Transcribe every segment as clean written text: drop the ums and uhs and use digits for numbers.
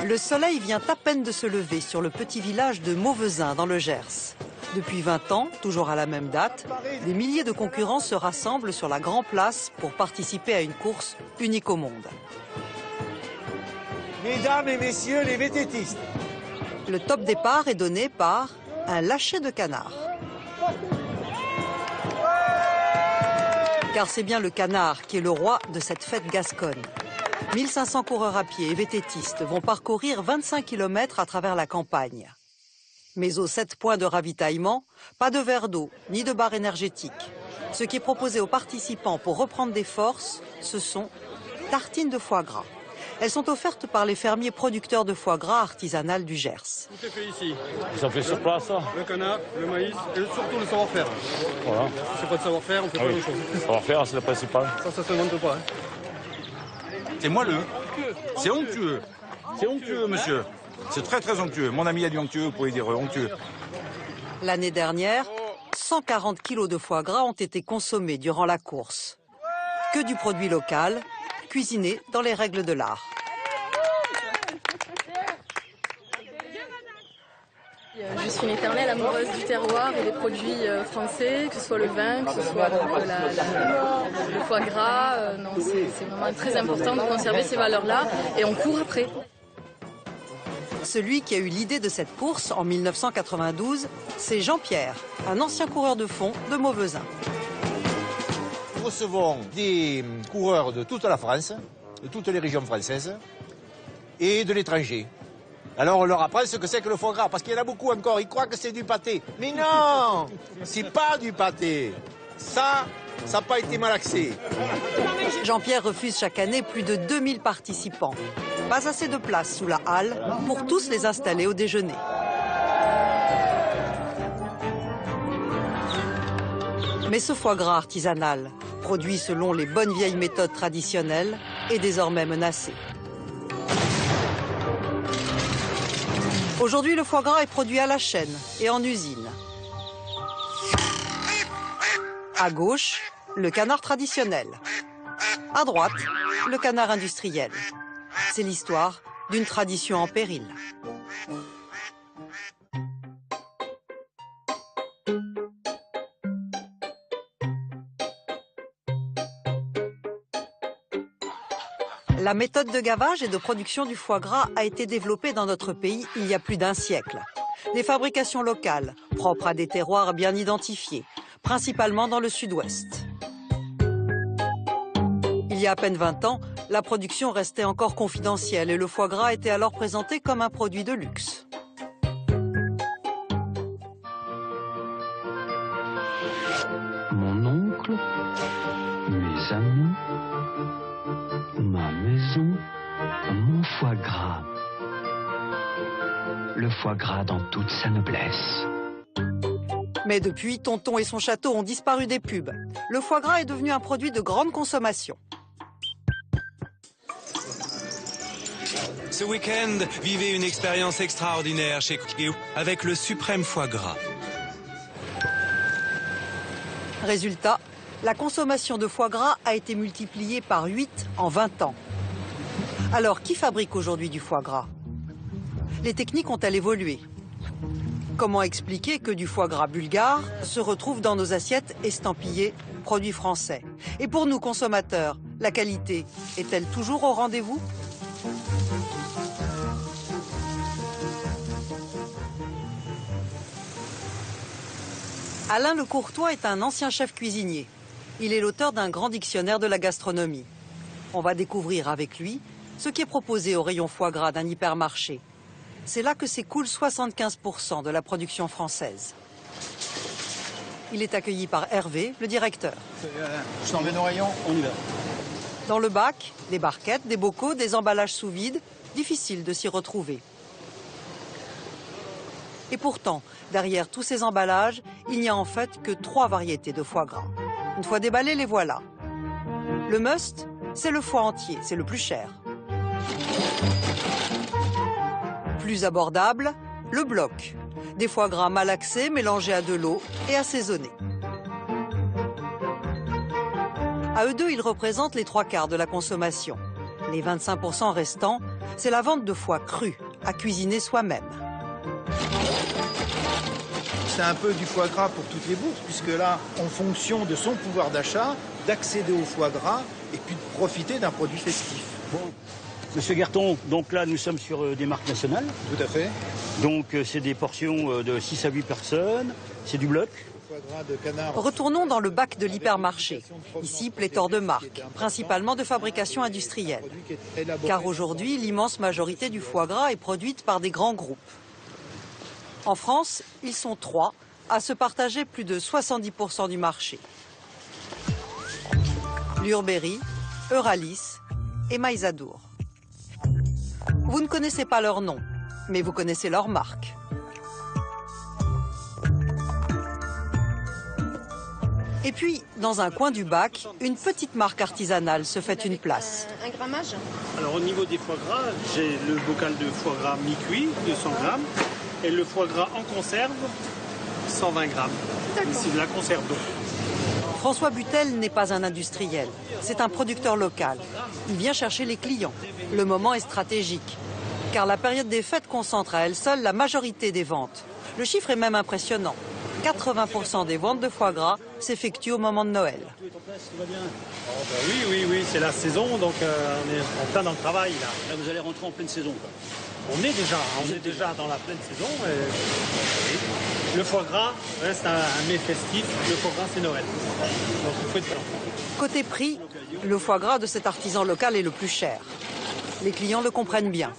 Le soleil vient à peine de se lever sur le petit village de Mauvezin dans le Gers. Depuis 20 ans, toujours à la même date, des milliers de concurrents se rassemblent sur la Grand Place pour participer à une course unique au monde. Mesdames et messieurs les vététistes. Le top départ est donné par un lâcher de canard. Car c'est bien le canard qui est le roi de cette fête gasconne. 1500 coureurs à pied et vététistes vont parcourir 25 km à travers la campagne. Mais aux 7 points de ravitaillement, pas de verre d'eau ni de barre énergétique. Ce qui est proposé aux participants pour reprendre des forces, ce sont tartines de foie gras. Elles sont offertes par les fermiers producteurs de foie gras artisanal du Gers. Tout est fait ici. Ils sont fait sur place, ça. Le canard, le maïs et surtout le savoir-faire. Voilà. Si c'est pas de savoir-faire, on fait pas grand-chose. Savoir-faire, c'est le principal. Ça se invente pas. C'est moelleux. C'est onctueux. C'est onctueux, monsieur. C'est très très onctueux. Mon ami a dit onctueux, vous pouvez dire onctueux. L'année dernière, 140 kilos de foie gras ont été consommés durant la course. Que du produit local, cuisiné dans les règles de l'art. Je suis une éternelle amoureuse du terroir et des produits français, que ce soit le vin, que ce soit le foie gras. C'est vraiment très important de conserver ces valeurs-là et on court après. Celui qui a eu l'idée de cette course en 1992, c'est Jean-Pierre, un ancien coureur de fond de Mauvezin. Nous recevons des coureurs de toute la France, de toutes les régions françaises et de l'étranger. Alors on leur apprend ce que c'est que le foie gras, parce qu'il y en a beaucoup encore, ils croient que c'est du pâté. Mais non, c'est pas du pâté. Ça n'a pas été malaxé. Jean-Pierre refuse chaque année plus de 2000 participants. Pas assez de place sous la halle pour tous les installer au déjeuner. Mais ce foie gras artisanal, produit selon les bonnes vieilles méthodes traditionnelles, est désormais menacé. Aujourd'hui, le foie gras est produit à la chaîne et en usine. À gauche, le canard traditionnel. À droite, le canard industriel. C'est l'histoire d'une tradition en péril. La méthode de gavage et de production du foie gras a été développée dans notre pays il y a plus d'un siècle. Des fabrications locales, propres à des terroirs bien identifiés, principalement dans le sud-ouest. Il y a à peine 20 ans, la production restait encore confidentielle et le foie gras était alors présenté comme un produit de luxe. Mon oncle, mes amis, ma maison, mon foie gras. Le foie gras dans toute sa noblesse. Mais depuis, Tonton et son château ont disparu des pubs. Le foie gras est devenu un produit de grande consommation. Ce week-end, vivez une expérience extraordinaire chez Cookie avec le suprême foie gras. Résultat, la consommation de foie gras a été multipliée par 8 en 20 ans. Alors, qui fabrique aujourd'hui du foie gras? Les techniques ont-elles évolué? Comment expliquer que du foie gras bulgare se retrouve dans nos assiettes estampillées produits français? Et pour nous, consommateurs, la qualité est-elle toujours au rendez-vous? Alain Le Courtois est un ancien chef cuisinier. Il est l'auteur d'un grand dictionnaire de la gastronomie. On va découvrir avec lui ce qui est proposé au rayon foie gras d'un hypermarché. C'est là que s'écoule 75% de la production française. Il est accueilli par Hervé, le directeur. Je t'emmène au rayon, on y va. Dans le bac, des barquettes, des bocaux, des emballages sous vide, difficile de s'y retrouver. Et pourtant, derrière tous ces emballages, il n'y a en fait que 3 variétés de foie gras. Une fois déballés, les voilà. Le must, c'est le foie entier, c'est le plus cher. Plus abordable, le bloc. Des foie gras malaxés, mélangés à de l'eau et assaisonnés. À eux deux, ils représentent les 3/4 de la consommation. Les 25% restants, c'est la vente de foie cru, à cuisiner soi-même. C'est un peu du foie gras pour toutes les bourses, puisque là, en fonction de son pouvoir d'achat, d'accéder au foie gras et puis de profiter d'un produit festif. Bon, Monsieur Guerton, donc là, nous sommes sur des marques nationales. Tout à fait. Donc, c'est des portions de 6 à 8 personnes. C'est du bloc. Retournons dans le bac de l'hypermarché. Ici, pléthore de marques, principalement de fabrication industrielle. Car aujourd'hui, l'immense majorité du foie gras est produite par des grands groupes. En France, ils sont 3 à se partager plus de 70% du marché. Lurberry, Euralis et Maïsadour. Vous ne connaissez pas leur nom, mais vous connaissez leur marque. Et puis, dans un coin du bac, une petite marque artisanale se fait une place. Un grammage? Alors au niveau des foie gras, j'ai le bocal de foie gras mi-cuit, 200 grammes, et le foie gras en conserve, 120 grammes. C'est de la conserve d'eau. François Butel n'est pas un industriel, c'est un producteur local. Il vient chercher les clients. Le moment est stratégique, car la période des fêtes concentre à elle seule la majorité des ventes. Le chiffre est même impressionnant. 80% des ventes de foie gras s'effectuent au moment de Noël. Oui, c'est la saison, donc on est en plein dans le travail. Là, vous allez rentrer en pleine saison, quoi. On est déjà dans la pleine saison. Le foie gras reste un mets festif. Le foie gras, c'est Noël. Donc il faut être blanc. Côté prix, le foie gras de cet artisan local est le plus cher. Les clients le comprennent bien.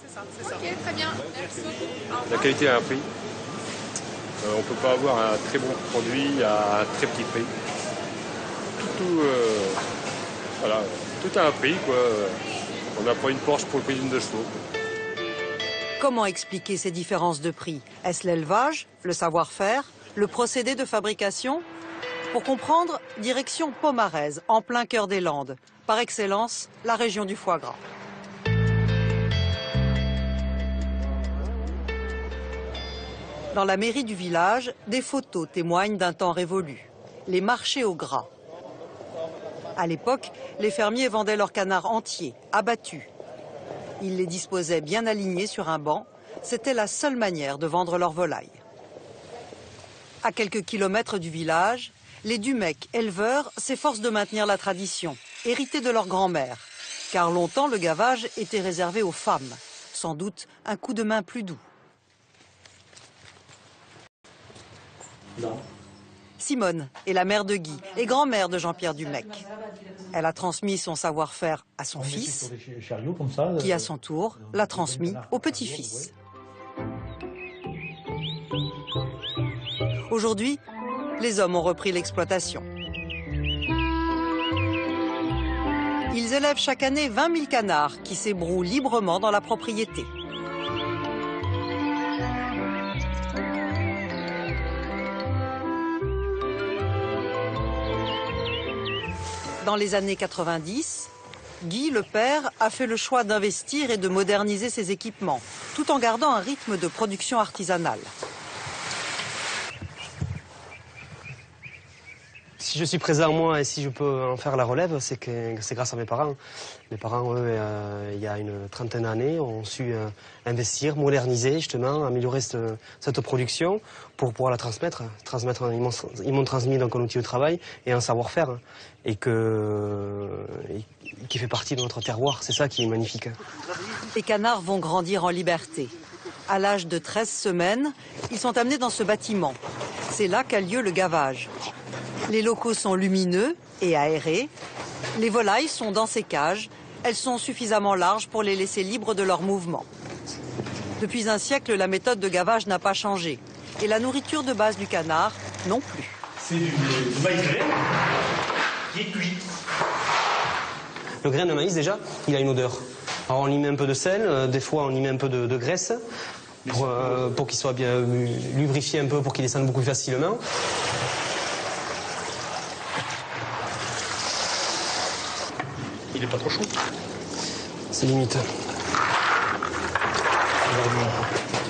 Ok, très bien. Merci beaucoup. La qualité a un prix. On ne peut pas avoir un très bon produit à un très petit prix. Voilà, tout a un prix, quoi. On n'a pas une Porsche pour le prix d'une 2 chevaux. Comment expliquer ces différences de prix? Est-ce l'élevage, le savoir-faire, le procédé de fabrication? Pour comprendre, direction Pomarez, en plein cœur des Landes. Par excellence, la région du foie gras. Dans la mairie du village, des photos témoignent d'un temps révolu. Les marchés au gras. À l'époque, les fermiers vendaient leurs canards entiers, abattus. Ils les disposaient bien alignés sur un banc. C'était la seule manière de vendre leurs volailles. À quelques kilomètres du village, les Dumec, éleveurs, s'efforcent de maintenir la tradition, héritée de leur grand-mère. Car longtemps, le gavage était réservé aux femmes. Sans doute un coup de main plus doux. Simone est la mère de Guy et grand-mère de Jean-Pierre Dumec. Elle a transmis son savoir-faire à son fils, qui à son tour l'a transmis au petit-fils. Aujourd'hui, les hommes ont repris l'exploitation. Ils élèvent chaque année 20 000 canards qui s'ébrouent librement dans la propriété. Dans les années 90, Guy, le père, a fait le choix d'investir et de moderniser ses équipements, tout en gardant un rythme de production artisanale. Si je suis présent moi et si je peux en faire la relève, c'est grâce à mes parents. Mes parents, eux, il y a une trentaine d'années, ont su investir, moderniser, justement, améliorer cette production pour pouvoir la transmettre. Ils m'ont transmis donc un outil de travail et un savoir-faire et qui fait partie de notre terroir. C'est ça qui est magnifique. Les canards vont grandir en liberté. À l'âge de 13 semaines, ils sont amenés dans ce bâtiment. C'est là qu'a lieu le gavage. Les locaux sont lumineux et aérés. Les volailles sont dans ces cages. Elles sont suffisamment larges pour les laisser libres de leurs mouvements. Depuis un siècle, la méthode de gavage n'a pas changé. Et la nourriture de base du canard non plus. C'est du maïs grain qui est cuit. Le grain de maïs, déjà, il a une odeur. Alors on y met un peu de sel, des fois on y met un peu de graisse pour qu'il soit bien lubrifié un peu, pour qu'il descende beaucoup plus facilement. Il n'est pas trop chaud. C'est limite.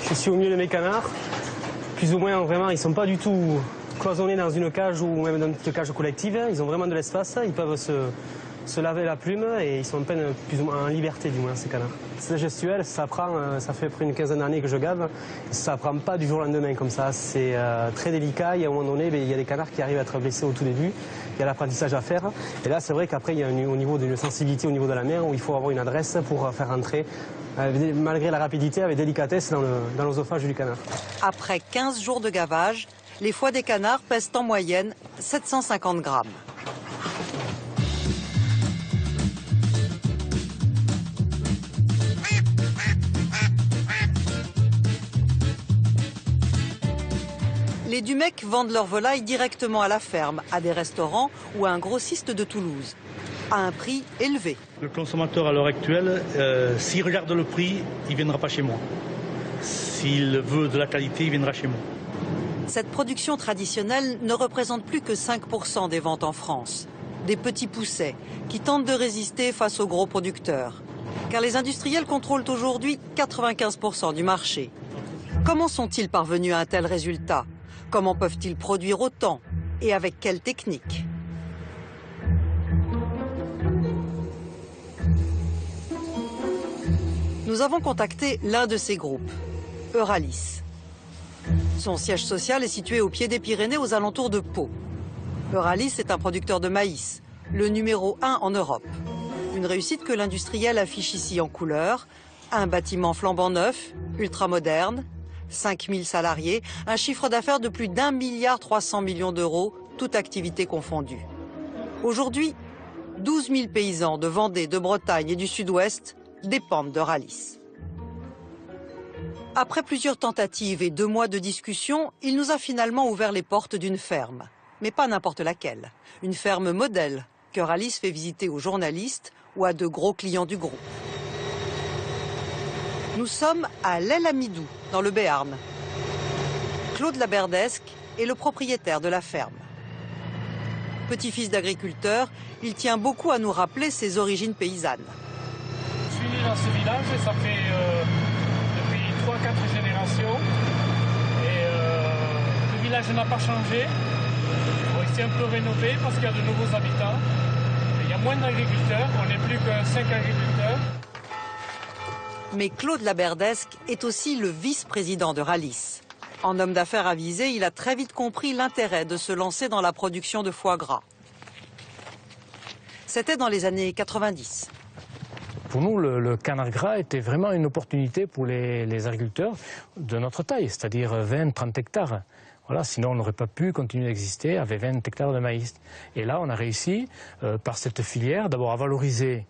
Je suis au milieu de mes canards. Plus ou moins, vraiment, ils ne sont pas du tout cloisonnés dans une cage ou même dans une petite cage collective. Ils ont vraiment de l'espace. Ils peuvent se se laver la plume et ils sont en peine plus ou moins en liberté du moins ces canards. C'est gestuel, ça fait près d'une quinzaine d'années que je gave, ça prend pas du jour au lendemain comme ça, c'est très délicat, et à un moment donné il y a des canards qui arrivent à être blessés au tout début, il y a l'apprentissage à faire, et là c'est vrai qu'après il y a au niveau d'une sensibilité au niveau de la main où il faut avoir une adresse pour faire entrer, malgré la rapidité, avec délicatesse dans l'œsophage du canard. Après 15 jours de gavage, les foies des canards pèsent en moyenne 750 grammes. Les Dumec vendent leurs volailles directement à la ferme, à des restaurants ou à un grossiste de Toulouse, à un prix élevé. Le consommateur à l'heure actuelle, s'il regarde le prix, il ne viendra pas chez moi. S'il veut de la qualité, il viendra chez moi. Cette production traditionnelle ne représente plus que 5% des ventes en France. Des petits poussets qui tentent de résister face aux gros producteurs. Car les industriels contrôlent aujourd'hui 95% du marché. Comment sont-ils parvenus à un tel résultat ? Comment peuvent-ils produire autant ? Et avec quelle technique ? Nous avons contacté l'un de ces groupes, Euralis. Son siège social est situé au pied des Pyrénées, aux alentours de Pau. Euralis est un producteur de maïs, le numéro 1 en Europe. Une réussite que l'industriel affiche ici en couleur. Un bâtiment flambant neuf, ultramoderne, 5000 salariés, un chiffre d'affaires de plus d'1,3 milliard d'euros, toute activité confondue. Aujourd'hui, 12 000 paysans de Vendée, de Bretagne et du Sud-Ouest dépendent d'Euralis. Après plusieurs tentatives et 2 mois de discussion, il nous a finalement ouvert les portes d'une ferme. Mais pas n'importe laquelle. Une ferme modèle qu'Euralis fait visiter aux journalistes ou à de gros clients du groupe. Nous sommes à l'El Amidou, dans le Béarn. Claude Laberdesque est le propriétaire de la ferme. Petit-fils d'agriculteur, il tient beaucoup à nous rappeler ses origines paysannes. Je suis né dans ce village et ça fait depuis 3-4 générations. Et le village n'a pas changé. Bon, il s'est un peu rénové parce qu'il y a de nouveaux habitants. Et il y a moins d'agriculteurs, on n'est plus que 5 agriculteurs. Mais Claude Laberdesque est aussi le vice-président d'Euralis. En homme d'affaires avisé, il a très vite compris l'intérêt de se lancer dans la production de foie gras. C'était dans les années 90. Pour nous, le canard gras était vraiment une opportunité pour les agriculteurs de notre taille, c'est-à-dire 20-30 hectares. Voilà, sinon on n'aurait pas pu continuer d'exister avec 20 hectares de maïs. Et là, on a réussi, par cette filière, d'abord à valoriser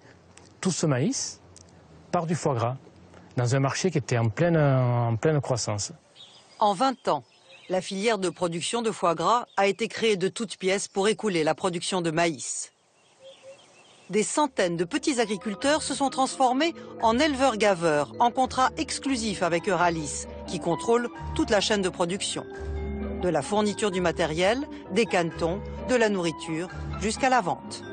tout ce maïs par du foie gras, dans un marché qui était en pleine croissance. En 20 ans, la filière de production de foie gras a été créée de toutes pièces pour écouler la production de maïs. Des centaines de petits agriculteurs se sont transformés en éleveurs-gaveurs, en contrat exclusif avec Euralis, qui contrôle toute la chaîne de production. De la fourniture du matériel, des canetons, de la nourriture, jusqu'à la vente.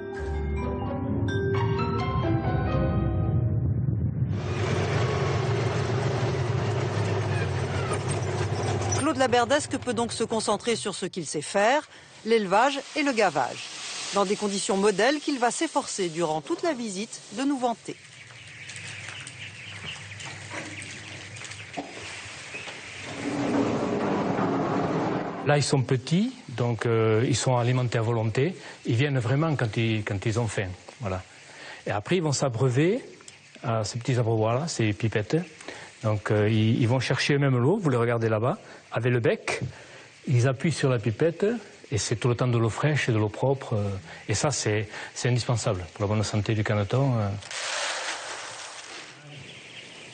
Claude Laberdesque peut donc se concentrer sur ce qu'il sait faire, l'élevage et le gavage, dans des conditions modèles qu'il va s'efforcer durant toute la visite de nous vanter. Là, ils sont petits, donc ils sont alimentés à volonté. Ils viennent vraiment quand ils ont faim. Voilà. Et après, ils vont s'abreuver à ces petits abreuvoirs-là, ces pipettes. Donc ils vont chercher eux-mêmes l'eau, vous les regardez là-bas, avec le bec. Ils appuient sur la pipette et c'est tout le temps de l'eau fraîche et de l'eau propre. Et ça, c'est indispensable pour la bonne santé du caneton.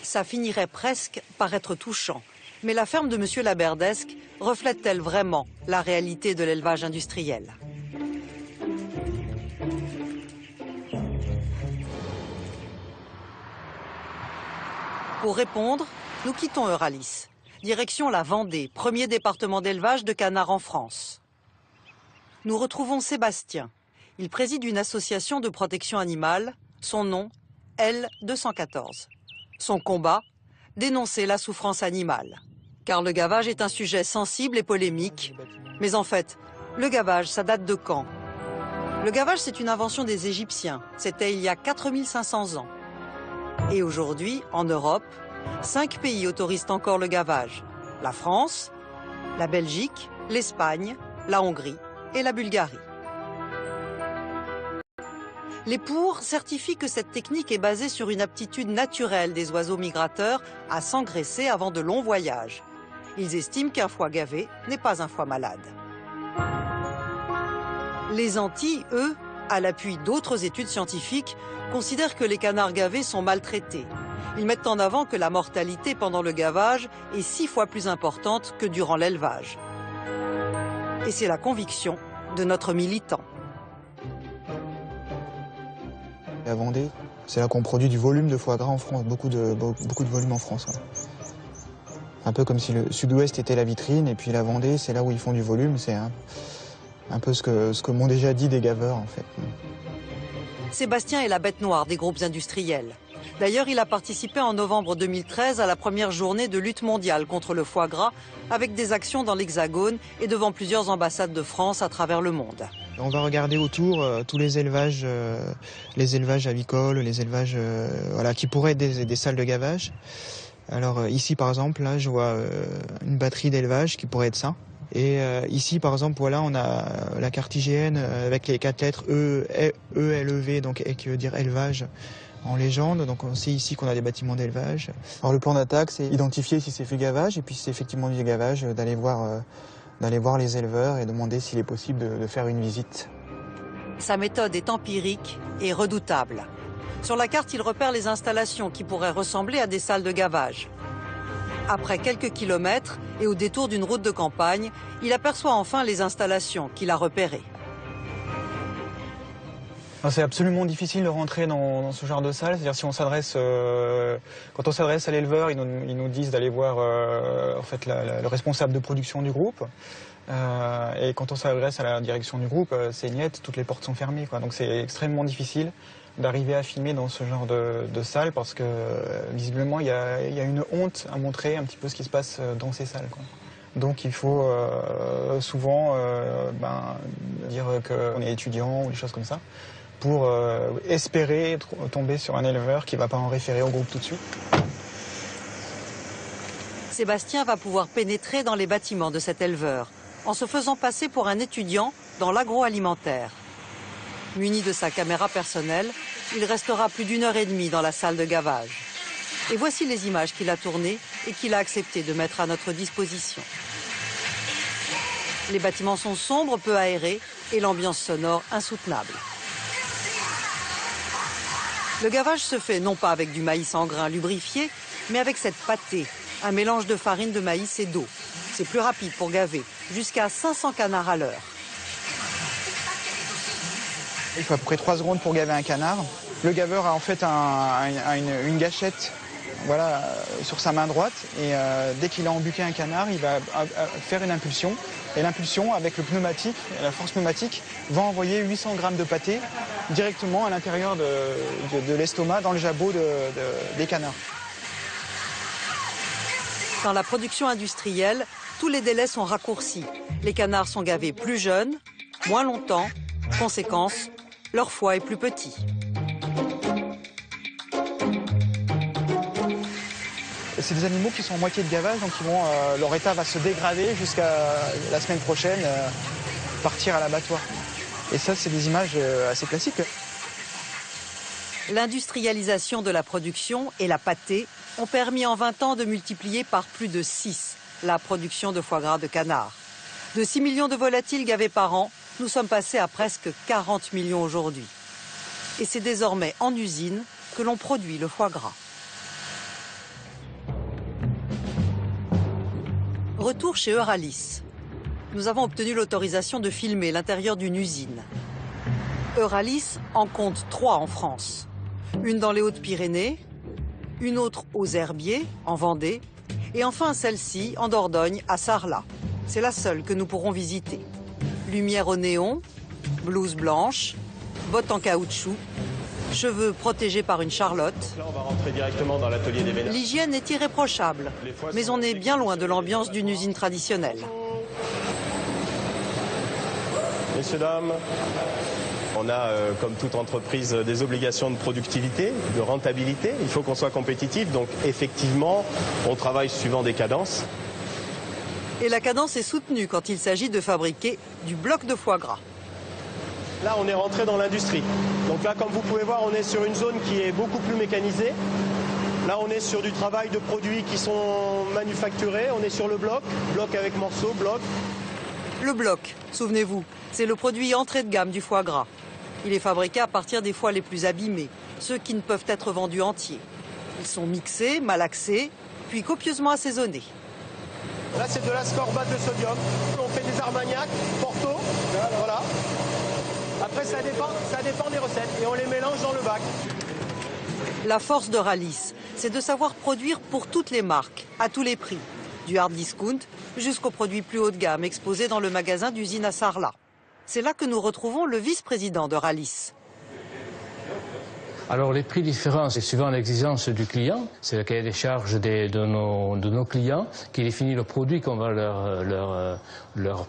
Ça finirait presque par être touchant. Mais la ferme de M. Laberdesque reflète-t-elle vraiment la réalité de l'élevage industriel ? Pour répondre, nous quittons Euralis. Direction la Vendée, premier département d'élevage de canards en France. Nous retrouvons Sébastien. Il préside une association de protection animale. Son nom, L214. Son combat, dénoncer la souffrance animale. Car le gavage est un sujet sensible et polémique. Mais en fait, le gavage, ça date de quand ? Le gavage, c'est une invention des Égyptiens. C'était il y a 4500 ans. Et aujourd'hui, en Europe, 5 pays autorisent encore le gavage. La France, la Belgique, l'Espagne, la Hongrie et la Bulgarie. Les POUR certifient que cette technique est basée sur une aptitude naturelle des oiseaux migrateurs à s'engraisser avant de longs voyages. Ils estiment qu'un foie gavé n'est pas un foie malade. Les Antilles, eux, à l'appui d'autres études scientifiques, considèrent que les canards gavés sont maltraités. Ils mettent en avant que la mortalité pendant le gavage est 6 fois plus importante que durant l'élevage. Et c'est la conviction de notre militant. La Vendée, c'est là qu'on produit du volume de foie gras en France, beaucoup de volume en France. Ouais. Un peu comme si le sud-ouest était la vitrine et puis la Vendée, c'est là où ils font du volume. C'est un peu ce que m'ont déjà dit des gaveurs en fait. Sébastien est la bête noire des groupes industriels. D'ailleurs, il a participé en novembre 2013 à la première journée de lutte mondiale contre le foie gras avec des actions dans l'Hexagone et devant plusieurs ambassades de France à travers le monde. On va regarder autour tous les élevages avicoles, les élevages voilà, qui pourraient être des salles de gavage. Alors ici par exemple, là je vois une batterie d'élevage qui pourrait être ça. Et ici par exemple, voilà, on a la carte IGN avec les 4 lettres ELEV, donc qui veut dire élevage en légende. Donc on sait ici qu'on a des bâtiments d'élevage. Alors le plan d'attaque, c'est identifier si c'est fait gavage et puis si c'est effectivement du gavage, d'aller voir les éleveurs et demander s'il est possible de faire une visite. Sa méthode est empirique et redoutable. Sur la carte, il repère les installations qui pourraient ressembler à des salles de gavage. Après quelques kilomètres et au détour d'une route de campagne, il aperçoit enfin les installations qu'il a repérées. C'est absolument difficile de rentrer dans ce genre de salle. C'est-à-dire si on s'adresse, quand on s'adresse à l'éleveur, ils nous disent d'aller voir en fait le responsable de production du groupe. Et quand on s'adresse à la direction du groupe, c'est niette, toutes les portes sont fermées, quoi. Donc c'est extrêmement difficile d'arriver à filmer dans ce genre de salle parce que visiblement il y a une honte à montrer un petit peu ce qui se passe dans ces salles, quoi. Donc il faut souvent dire qu'on est étudiant ou des choses comme ça pour espérer tomber sur un éleveur qui ne va pas en référer au groupe tout de suite. Sébastien va pouvoir pénétrer dans les bâtiments de cet éleveur en se faisant passer pour un étudiant dans l'agroalimentaire. Muni de sa caméra personnelle, il restera plus d'1 heure et demie dans la salle de gavage. Et voici les images qu'il a tournées et qu'il a accepté de mettre à notre disposition. Les bâtiments sont sombres, peu aérés et l'ambiance sonore insoutenable. Le gavage se fait non pas avec du maïs en grains lubrifié, mais avec cette pâtée, un mélange de farine de maïs et d'eau. C'est plus rapide pour gaver, jusqu'à 500 canards à l'heure. Il faut à peu près 3 secondes pour gaver un canard. Le gaveur a en fait une gâchette, voilà, sur sa main droite et dès qu'il a embuqué un canard, il va faire une impulsion. Et l'impulsion, avec le pneumatique, la force pneumatique, va envoyer 800 grammes de pâté directement à l'intérieur de l'estomac, dans le jabot des canards. Dans la production industrielle, tous les délais sont raccourcis. Les canards sont gavés plus jeunes, moins longtemps. Conséquence, leur foie est plus petit. C'est des animaux qui sont en moitié de gavage, donc leur état va se dégrader jusqu'à la semaine prochaine, partir à l'abattoir. Et ça, c'est des images assez classiques. L'industrialisation de la production et la pâtée ont permis en 20 ans de multiplier par plus de 6 la production de foie gras de canard. De 6 millions de volatiles gavés par an, nous sommes passés à presque 40 millions aujourd'hui. Et c'est désormais en usine que l'on produit le foie gras. Retour chez Euralis. Nous avons obtenu l'autorisation de filmer l'intérieur d'une usine. Euralis en compte 3 en France. Une dans les Hautes-Pyrénées, une autre aux Herbiers, en Vendée, et enfin celle-ci en Dordogne, à Sarlat. C'est la seule que nous pourrons visiter. Lumière au néon, blouse blanche, bottes en caoutchouc, cheveux protégés par une charlotte. Là, on va rentrer directement dans l'atelier des vénards. L'hygiène est irréprochable, mais on est bien loin de l'ambiance d'une usine traditionnelle. Messieurs, dames, On a, comme toute entreprise, des obligations de productivité, de rentabilité. Il faut qu'on soit compétitif. Donc effectivement, on travaille suivant des cadences. Et la cadence est soutenue quand il s'agit de fabriquer du bloc de foie gras. Là, on est rentré dans l'industrie. Donc là, comme vous pouvez voir, on est sur une zone qui est beaucoup plus mécanisée. Là, on est sur du travail de produits qui sont manufacturés. On est sur le bloc avec morceaux, bloc. Le bloc, souvenez-vous, c'est le produit entrée de gamme du foie gras. Il est fabriqué à partir des foies les plus abîmés, ceux qui ne peuvent être vendus entiers. Ils sont mixés, malaxés, puis copieusement assaisonnés. Là, c'est de l'ascorbate de sodium. On fait des armagnacs, porto, voilà. Après, ça dépend des recettes et on les mélange dans le bac. La force de Rallis, c'est de savoir produire pour toutes les marques, à tous les prix. Du hard discount jusqu'aux produits plus haut de gamme exposés dans le magasin d'usine à Sarlat. C'est là que nous retrouvons le vice-président de Rallis. Alors les prix différents, c'est suivant l'exigence du client. C'est le cahier des charges de nos clients qui définit le produit qu'on va leur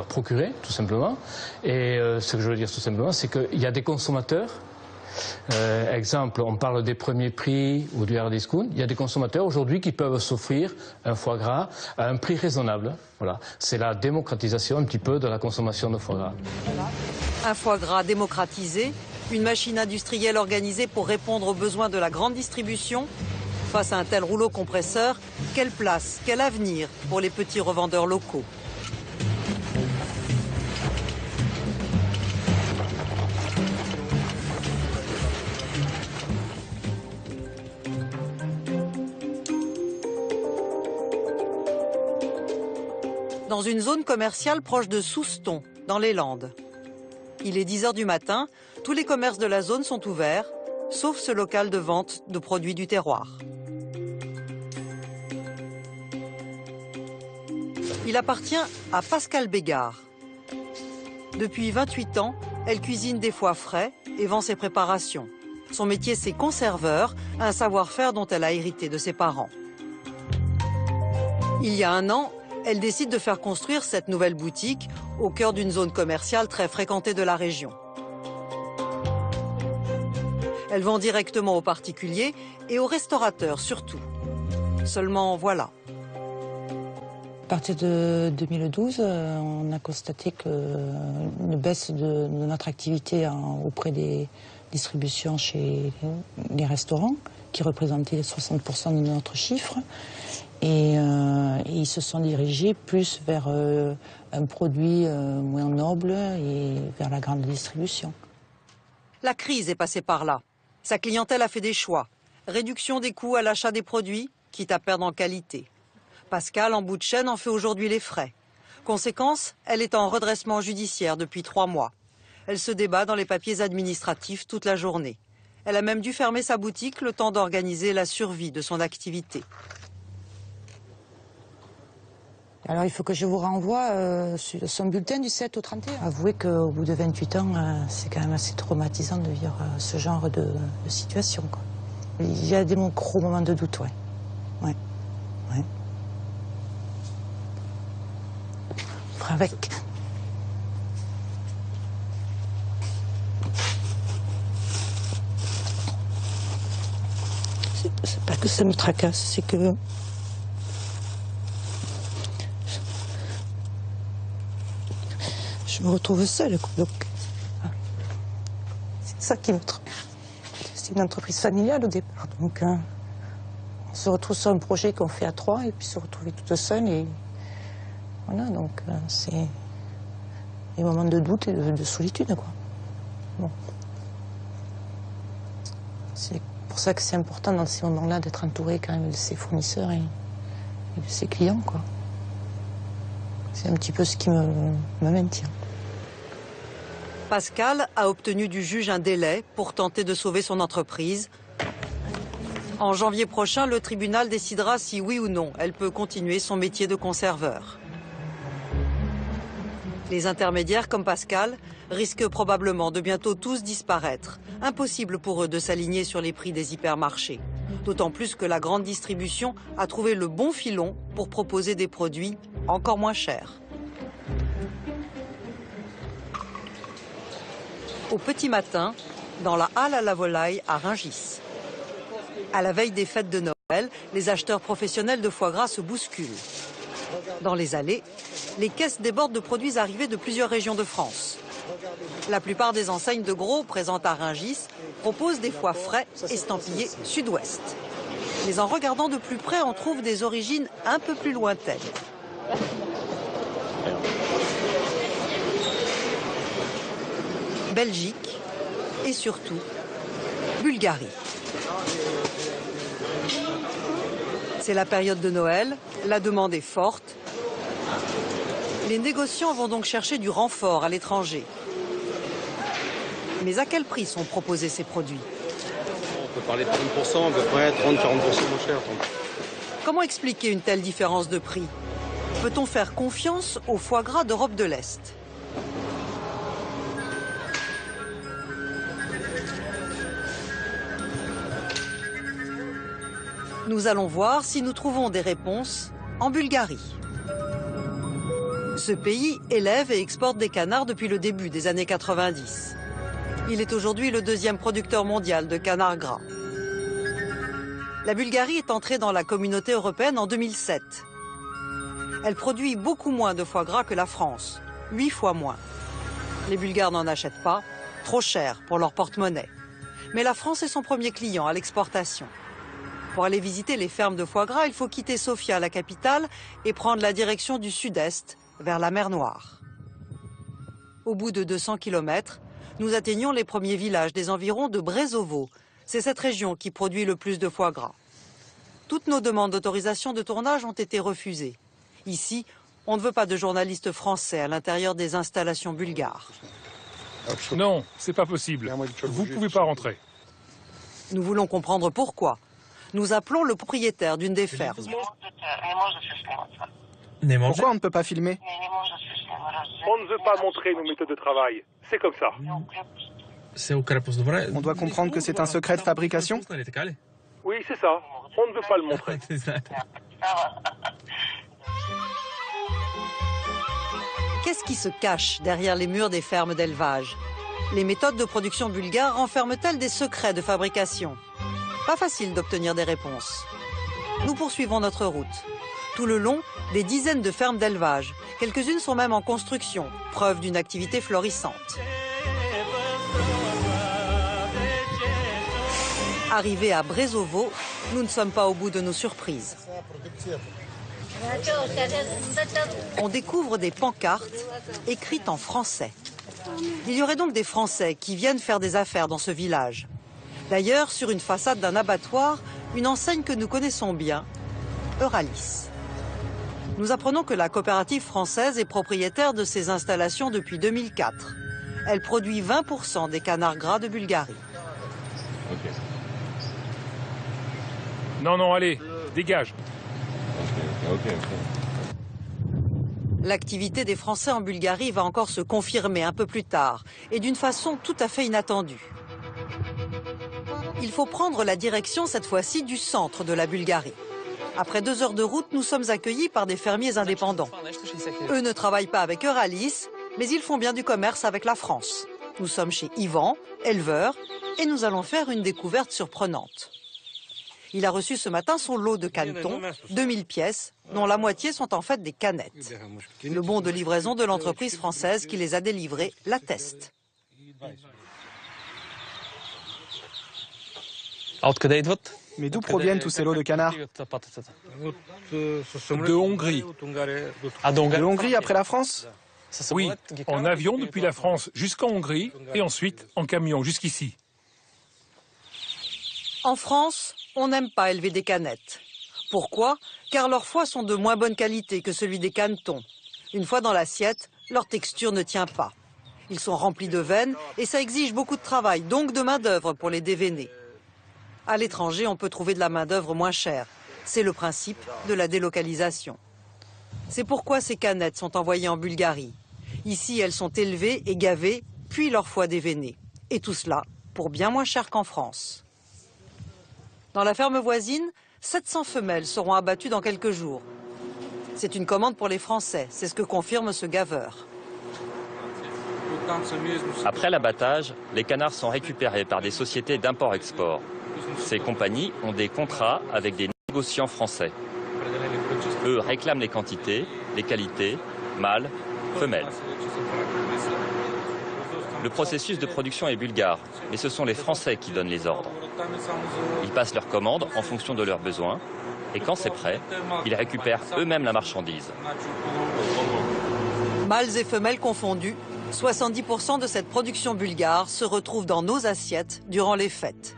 procurer, tout simplement. Et ce que je veux dire tout simplement, c'est qu'il y a des consommateurs. Exemple, on parle des premiers prix ou du hard discount. Il y a des consommateurs aujourd'hui qui peuvent s'offrir un foie gras à un prix raisonnable. Voilà. C'est la démocratisation un petit peu de la consommation de foie gras. Un foie gras démocratisé, une machine industrielle organisée pour répondre aux besoins de la grande distribution. Face à un tel rouleau compresseur, quelle place, quel avenir pour les petits revendeurs locaux? Dans une zone commerciale proche de Souston, dans les Landes. Il est 10 h du matin, tous les commerces de la zone sont ouverts, sauf ce local de vente de produits du terroir. Il appartient à Pascal Bégard. Depuis 28 ans, elle cuisine des foies frais et vend ses préparations. Son métier, c'est conserveur, un savoir-faire dont elle a hérité de ses parents. Il y a un an, elle décide de faire construire cette nouvelle boutique au cœur d'une zone commerciale très fréquentée de la région. Elle vend directement aux particuliers et aux restaurateurs surtout. Seulement voilà. À partir de 2012, on a constaté une baisse de notre activité auprès des distributions chez les restaurants, qui représentaient 60% de notre chiffre. Et ils se sont dirigés plus vers un produit moins noble et vers la grande distribution. La crise est passée par là. Sa clientèle a fait des choix. Réduction des coûts à l'achat des produits, quitte à perdre en qualité. Pascal, en bout de chaîne, en fait aujourd'hui les frais. Conséquence, elle est en redressement judiciaire depuis 3 mois. Elle se débat dans les papiers administratifs toute la journée. Elle a même dû fermer sa boutique le temps d'organiser la survie de son activité. Alors il faut que je vous renvoie son bulletin du 7 au 31. Avouez qu'au bout de 28 ans, c'est quand même assez traumatisant de vivre ce genre de situation, quoi. Il y a des gros moments de doute, ouais. Ouais. Avec. C'est pas que ça me tracasse, c'est que je me retrouve seule, donc c'est ça qui me tracasse. C'est une entreprise familiale au départ, donc on se retrouve sur un projet qu'on fait à 3 et puis se retrouver toute seule et voilà, donc c'est des moments de doute et de solitude, quoi. Bon. C'est pour ça que c'est important dans ces moments-là d'être entouré quand même de ses fournisseurs et de ses clients, quoi. C'est un petit peu ce qui me maintient. Pascal a obtenu du juge un délai pour tenter de sauver son entreprise. En janvier prochain, le tribunal décidera si oui ou non elle peut continuer son métier de conserveur. Les intermédiaires comme Pascal risquent probablement de bientôt tous disparaître. Impossible pour eux de s'aligner sur les prix des hypermarchés. D'autant plus que la grande distribution a trouvé le bon filon pour proposer des produits encore moins chers. Au petit matin, dans la halle à la volaille à Rungis. À la veille des fêtes de Noël, les acheteurs professionnels de foie gras se bousculent. Dans les allées, les caisses débordent de produits arrivés de plusieurs régions de France. La plupart des enseignes de gros présentes à Rungis proposent des foies frais estampillés Sud-Ouest. Mais en regardant de plus près, on trouve des origines un peu plus lointaines. Belgique et surtout Bulgarie. C'est la période de Noël, la demande est forte. Les négociants vont donc chercher du renfort à l'étranger. Mais à quel prix sont proposés ces produits? On peut parler de 30%, à peu près 30-40% moins cher. Comment expliquer une telle différence de prix? Peut-on faire confiance au foie gras d'Europe de l'Est? Nous allons voir si nous trouvons des réponses en Bulgarie. Ce pays élève et exporte des canards depuis le début des années 90. Il est aujourd'hui le deuxième producteur mondial de canards gras. La Bulgarie est entrée dans la communauté européenne en 2007. Elle produit beaucoup moins de foie gras que la France, 8 fois moins. Les Bulgares n'en achètent pas, trop cher pour leur porte-monnaie. Mais la France est son premier client à l'exportation. Pour aller visiter les fermes de foie gras, il faut quitter Sofia, la capitale, et prendre la direction du sud-est, vers la mer Noire. Au bout de 200 km, nous atteignons les premiers villages des environs de Brezovo. C'est cette région qui produit le plus de foie gras. Toutes nos demandes d'autorisation de tournage ont été refusées. Ici, on ne veut pas de journalistes français à l'intérieur des installations bulgares. Non, c'est pas possible. Vous pouvez pas rentrer. Nous voulons comprendre pourquoi. Nous appelons le propriétaire d'une des fermes. Pourquoi on ne peut pas filmer? On ne veut pas montrer nos méthodes de travail. C'est comme ça. On doit comprendre que c'est un secret de fabrication? Oui, c'est ça. On ne veut pas le montrer. Qu'est-ce qui se cache derrière les murs des fermes d'élevage? Les méthodes de production bulgares renferment-elles des secrets de fabrication? Pas facile d'obtenir des réponses. Nous poursuivons notre route. Tout le long, des dizaines de fermes d'élevage. Quelques-unes sont même en construction, preuve d'une activité florissante. Arrivés à Brezovo, nous ne sommes pas au bout de nos surprises. On découvre des pancartes écrites en français. Il y aurait donc des Français qui viennent faire des affaires dans ce village. D'ailleurs, sur une façade d'un abattoir, une enseigne que nous connaissons bien, Euralis. Nous apprenons que la coopérative française est propriétaire de ces installations depuis 2004. Elle produit 20% des canards gras de Bulgarie. Okay. Non, allez, dégage. Okay. L'activité des Français en Bulgarie va encore se confirmer un peu plus tard, et d'une façon tout à fait inattendue. Il faut prendre la direction cette fois-ci du centre de la Bulgarie. Après 2 heures de route, nous sommes accueillis par des fermiers indépendants. Eux ne travaillent pas avec Euralis, mais ils font bien du commerce avec la France. Nous sommes chez Yvan, éleveur, et nous allons faire une découverte surprenante. Il a reçu ce matin son lot de canetons, 2000 pièces, dont la moitié sont en fait des canettes. Le bon de livraison de l'entreprise française qui les a délivrés l'atteste. Mais d'où proviennent tous ces lots de canards? De Hongrie. De Hongrie après la France? Oui, en avion depuis la France jusqu'en Hongrie et ensuite en camion jusqu'ici. En France, on n'aime pas élever des canettes. Pourquoi? Car leurs foies sont de moins bonne qualité que celui des canetons. Une fois dans l'assiette, leur texture ne tient pas. Ils sont remplis de veines et ça exige beaucoup de travail, donc de main-d'œuvre pour les déveiner. À l'étranger, on peut trouver de la main-d'œuvre moins chère. C'est le principe de la délocalisation. C'est pourquoi ces canettes sont envoyées en Bulgarie. Ici, elles sont élevées et gavées, puis leur foie déveiné. Et tout cela pour bien moins cher qu'en France. Dans la ferme voisine, 700 femelles seront abattues dans quelques jours. C'est une commande pour les Français, c'est ce que confirme ce gaveur. Après l'abattage, les canards sont récupérés par des sociétés d'import-export. Ces compagnies ont des contrats avec des négociants français. Eux réclament les quantités, les qualités, mâles, femelles. Le processus de production est bulgare, mais ce sont les Français qui donnent les ordres. Ils passent leurs commandes en fonction de leurs besoins, et quand c'est prêt, ils récupèrent eux-mêmes la marchandise. Mâles et femelles confondus, 70% de cette production bulgare se retrouve dans nos assiettes durant les fêtes.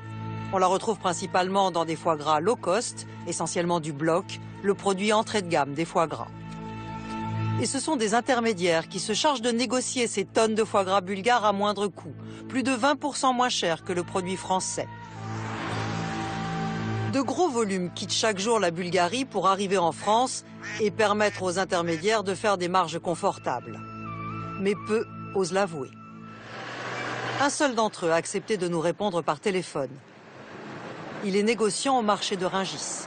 On la retrouve principalement dans des foie gras low cost, essentiellement du bloc, le produit entrée de gamme des foie gras. Et ce sont des intermédiaires qui se chargent de négocier ces tonnes de foie gras bulgare à moindre coût, plus de 20% moins cher que le produit français. De gros volumes quittent chaque jour la Bulgarie pour arriver en France et permettre aux intermédiaires de faire des marges confortables. Mais peu osent l'avouer. Un seul d'entre eux a accepté de nous répondre par téléphone. Il est négociant au marché de Rungis.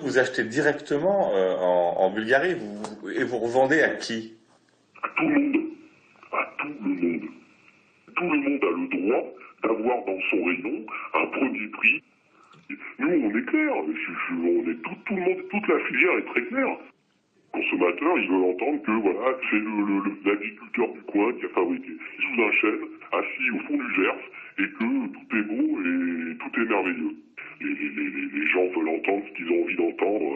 Vous achetez directement en Bulgarie et vous revendez à qui? À tout le monde. À tout le monde. Tout le monde a le droit d'avoir dans son rayon un premier prix. Nous, on est clair. On est tout le monde, toute la filière est très claire. Le consommateur, il veut entendre que voilà, c'est l'agriculteur du coin qui a fabriqué sous un chêne, assis au fond du Gers, et que tout est beau et tout est merveilleux. Les gens veulent entendre ce qu'ils ont envie d'entendre.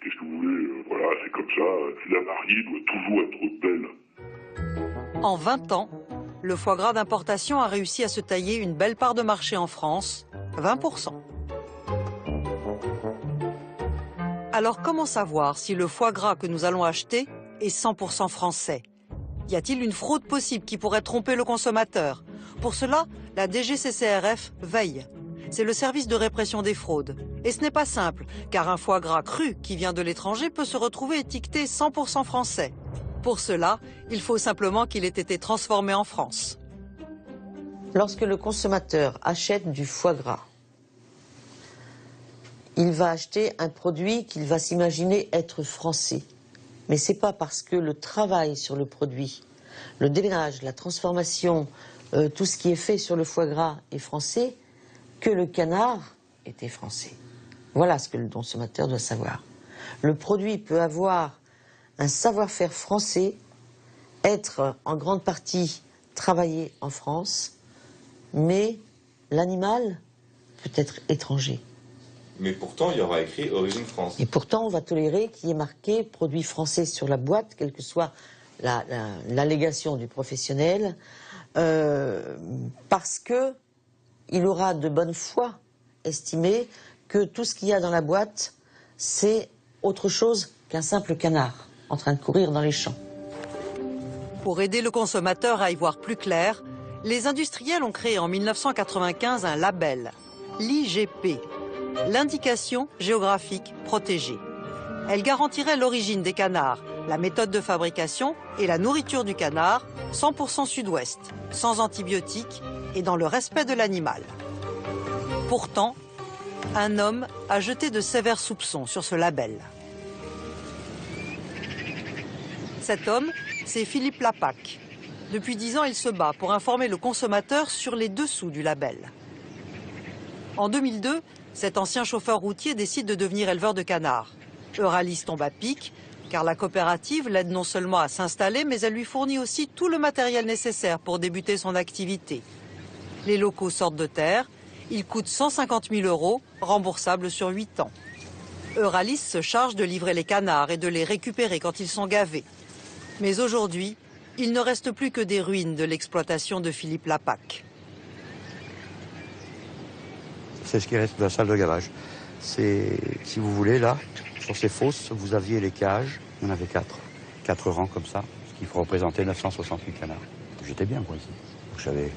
Qu'est-ce que vous voulez? Voilà, c'est comme ça. La mariée doit toujours être belle. En 20 ans, le foie gras d'importation a réussi à se tailler une belle part de marché en France, 20%. Alors comment savoir si le foie gras que nous allons acheter est 100% français? Y a-t-il une fraude possible qui pourrait tromper le consommateur? Pour cela, la DGCCRF veille. C'est le service de répression des fraudes. Et ce n'est pas simple, car un foie gras cru qui vient de l'étranger peut se retrouver étiqueté 100% français. Pour cela, il faut simplement qu'il ait été transformé en France. Lorsque le consommateur achète du foie gras, il va acheter un produit qu'il va s'imaginer être français. Mais ce n'est pas parce que le travail sur le produit, le déménage, la transformation, tout ce qui est fait sur le foie gras est français, que le canard était français. Voilà ce que le consommateur doit savoir. Le produit peut avoir un savoir-faire français, être en grande partie travaillé en France, mais l'animal peut être étranger. Mais pourtant, il y aura écrit Origine France. Et pourtant, on va tolérer qu'il y ait marqué produit français sur la boîte, quelle que soit l'allégation du professionnel, parce que il aura de bonne foi estimé que tout ce qu'il y a dans la boîte, c'est autre chose qu'un simple canard en train de courir dans les champs. Pour aider le consommateur à y voir plus clair, les industriels ont créé en 1995 un label, l'IGP, l'indication géographique protégée. Elle garantirait l'origine des canards, la méthode de fabrication et la nourriture du canard, 100% sud-ouest, sans antibiotiques et dans le respect de l'animal. Pourtant, un homme a jeté de sévères soupçons sur ce label. Cet homme, c'est Philippe Lapac. Depuis 10 ans, il se bat pour informer le consommateur sur les dessous du label. En 2002, cet ancien chauffeur routier décide de devenir éleveur de canards. Euralis tombe à pic, car la coopérative l'aide non seulement à s'installer, mais elle lui fournit aussi tout le matériel nécessaire pour débuter son activité. Les locaux sortent de terre, ils coûtent 150 000 €, remboursables sur 8 ans. Euralis se charge de livrer les canards et de les récupérer quand ils sont gavés. Mais aujourd'hui, il ne reste plus que des ruines de l'exploitation de Philippe Lapac. C'est ce qui reste de la salle de gavage. C'est, si vous voulez, là, sur ces fosses, vous aviez les cages, il y en avait 4 rangs comme ça, ce qui représentait 968 canards. J'étais bien, quoi, ici. J'avais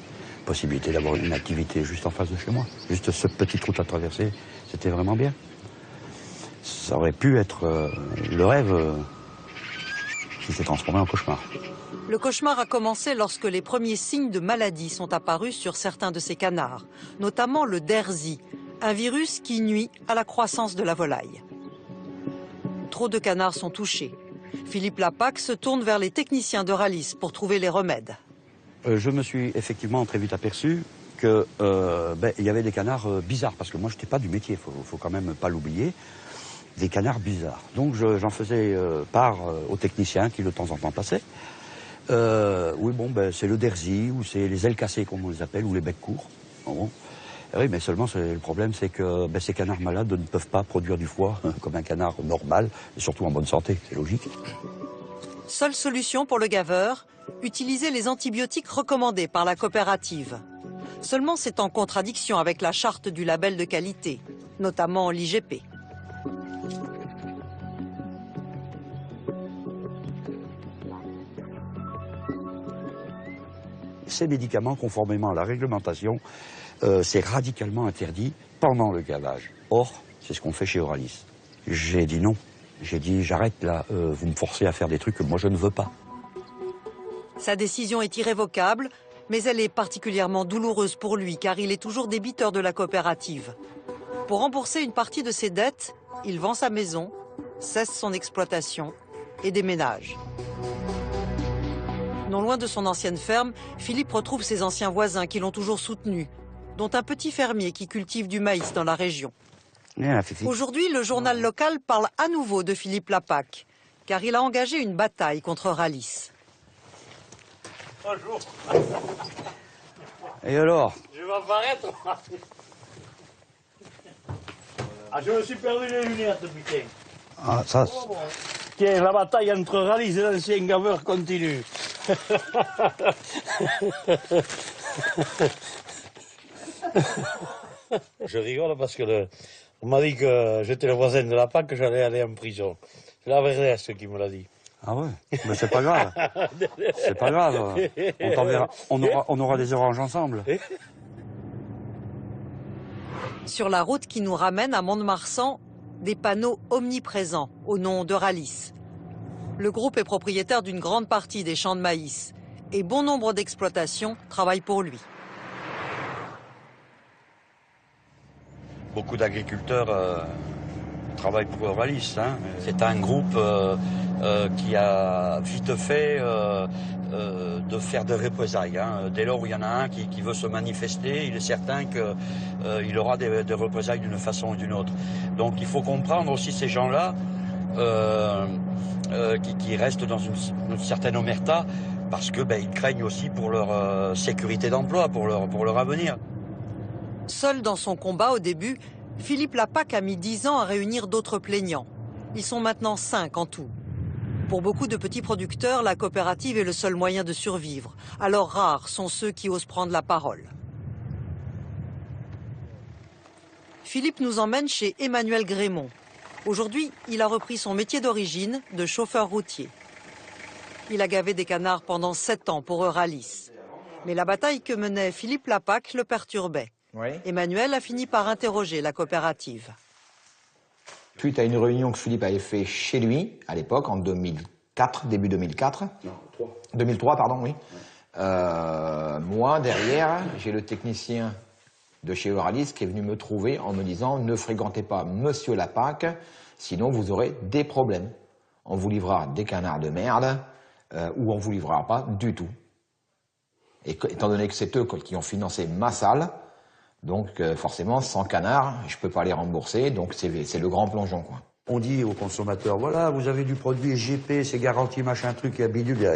possibilité d'avoir une activité juste en face de chez moi. Juste cette petite route à traverser, c'était vraiment bien. Ça aurait pu être le rêve qui s'est transformé en cauchemar. Le cauchemar a commencé lorsque les premiers signes de maladie sont apparus sur certains de ces canards, notamment le DERSI, un virus qui nuit à la croissance de la volaille. trop de canards sont touchés. Philippe Lapac se tourne vers les techniciens d'Euralis pour trouver les remèdes. Je me suis effectivement très vite aperçu qu'il y avait des canards bizarres, parce que moi je n'étais pas du métier, faut quand même pas l'oublier, des canards bizarres. Donc j'en faisais part aux techniciens qui de temps en temps passaient. Oui, bon, c'est le derzi, ou c'est les ailes cassées comme on les appelle, ou les becs courts. Bon. Oui, mais seulement le problème, c'est que ces canards malades ne peuvent pas produire du foie comme un canard normal, et surtout en bonne santé, c'est logique. Seule solution pour le gaveur, utiliser les antibiotiques recommandés par la coopérative. Seulement, c'est en contradiction avec la charte du label de qualité, notamment l'IGP. Ces médicaments, conformément à la réglementation, c'est radicalement interdit pendant le gavage. Or, c'est ce qu'on fait chez Euralis. J'ai dit non. J'ai dit j'arrête là, vous me forcez à faire des trucs que moi je ne veux pas. Sa décision est irrévocable, mais elle est particulièrement douloureuse pour lui car il est toujours débiteur de la coopérative. Pour rembourser une partie de ses dettes, il vend sa maison, cesse son exploitation et déménage. Non loin de son ancienne ferme, Philippe retrouve ses anciens voisins qui l'ont toujours soutenu, dont un petit fermier qui cultive du maïs dans la région. Aujourd'hui, le journal local parle à nouveau de Philippe Lapac, car il a engagé une bataille contre Euralis. Bonjour. Et alors? Je vais apparaître. Ah, je me suis perdu les lunettes, putain. Ah, ça... Tiens, la bataille entre Euralis et l'ancien gaveur continue. Je rigole parce que on m'a dit que j'étais le voisin de Lapac, que j'allais aller en prison. C'est la VRS qui me l'a dit. Ah ouais, mais c'est pas grave. C'est pas grave. On t'enverra. On aura des oranges ensemble. Sur la route qui nous ramène à Mont-de-Marsan, des panneaux omniprésents au nom d'Euralis. Le groupe est propriétaire d'une grande partie des champs de maïs et bon nombre d'exploitations travaillent pour lui. Beaucoup d'agriculteurs travaillent pour Euralis. Hein. C'est un groupe qui a vite fait de faire des représailles. Hein. Dès lors où il y en a un qui veut se manifester, il est certain qu'il aura des représailles d'une façon ou d'une autre. Donc il faut comprendre aussi ces gens-là qui restent dans une certaine omerta parce que ils craignent aussi pour leur sécurité d'emploi, pour leur avenir. Seul dans son combat au début, Philippe Lapac a mis 10 ans à réunir d'autres plaignants. Ils sont maintenant 5 en tout. Pour beaucoup de petits producteurs, la coopérative est le seul moyen de survivre. Alors rares sont ceux qui osent prendre la parole. Philippe nous emmène chez Emmanuel Grémont. Aujourd'hui, il a repris son métier d'origine de chauffeur routier. Il a gavé des canards pendant 7 ans pour Euralis. Mais la bataille que menait Philippe Lapac le perturbait. Oui. Emmanuel a fini par interroger la coopérative. Suite à une réunion que Philippe avait fait chez lui, à l'époque, en 2004, début 2004. Non, 2003, pardon, oui. Moi, derrière, j'ai le technicien de chez Euralis qui est venu me trouver en me disant « Ne fréquentez pas Monsieur Lapac, sinon vous aurez des problèmes. On vous livrera des canards de merde ou on vous livrera pas du tout. » Et étant donné que c'est eux qui ont financé ma salle, donc forcément, sans canard, je ne peux pas les rembourser, donc c'est le grand plongeon, quoi. On dit aux consommateurs, voilà, vous avez du produit GP, c'est garanti, machin truc, et bidule.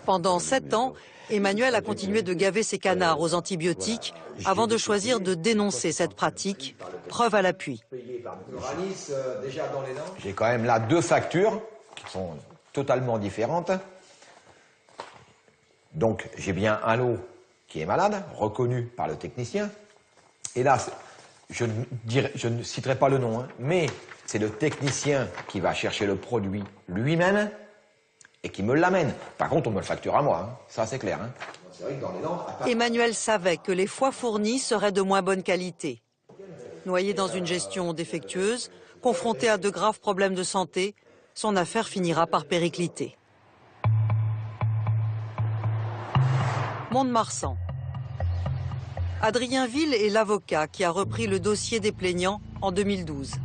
Pendant 7 ans, Emmanuel a continué de gaver ses canards aux antibiotiques avant de choisir de dénoncer cette pratique, preuve à l'appui. J'ai quand même là 2 factures qui sont totalement différentes. Donc j'ai bien un lot qui est malade, reconnu par le technicien. Et là, je ne citerai pas le nom, hein, mais c'est le technicien qui va chercher le produit lui-même et qui me l'amène. Par contre, on me le facture à moi, hein. Ça c'est clair. Hein. C'est vrai que dans les dents, Emmanuel savait que les foies fournis seraient de moins bonne qualité. Noyé dans une gestion défectueuse, confronté à de graves problèmes de santé, son affaire finira par péricliter. Mont-de-Marsan. Adrien Ville est l'avocat qui a repris le dossier des plaignants en 2012.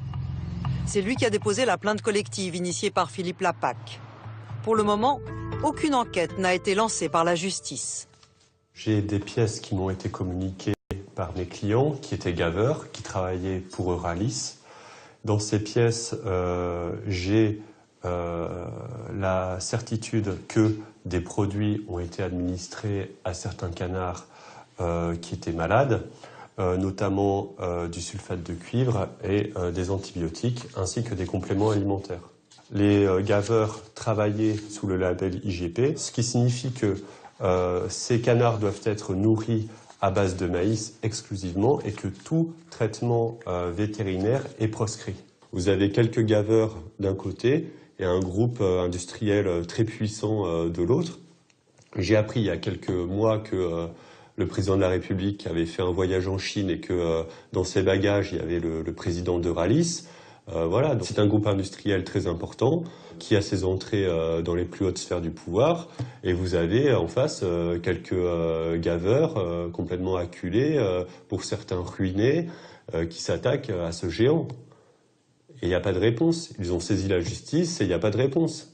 C'est lui qui a déposé la plainte collective initiée par Philippe Lapac. Pour le moment, aucune enquête n'a été lancée par la justice. J'ai des pièces qui m'ont été communiquées par mes clients qui étaient gaveurs, qui travaillaient pour Euralis. Dans ces pièces, j'ai la certitude que des produits ont été administrés à certains canards qui étaient malades, notamment du sulfate de cuivre et des antibiotiques, ainsi que des compléments alimentaires. Les gaveurs travaillaient sous le label IGP, ce qui signifie que ces canards doivent être nourris à base de maïs exclusivement et que tout traitement vétérinaire est proscrit. Vous avez quelques gaveurs d'un côté et un groupe industriel très puissant de l'autre. J'ai appris il y a quelques mois que le président de la République avait fait un voyage en Chine et que dans ses bagages, il y avait le président d'Euralis. Voilà, c'est un groupe industriel très important qui a ses entrées dans les plus hautes sphères du pouvoir. Et vous avez en face quelques gaveurs complètement acculés, pour certains ruinés, qui s'attaquent à ce géant. Et il n'y a pas de réponse. Ils ont saisi la justice et il n'y a pas de réponse.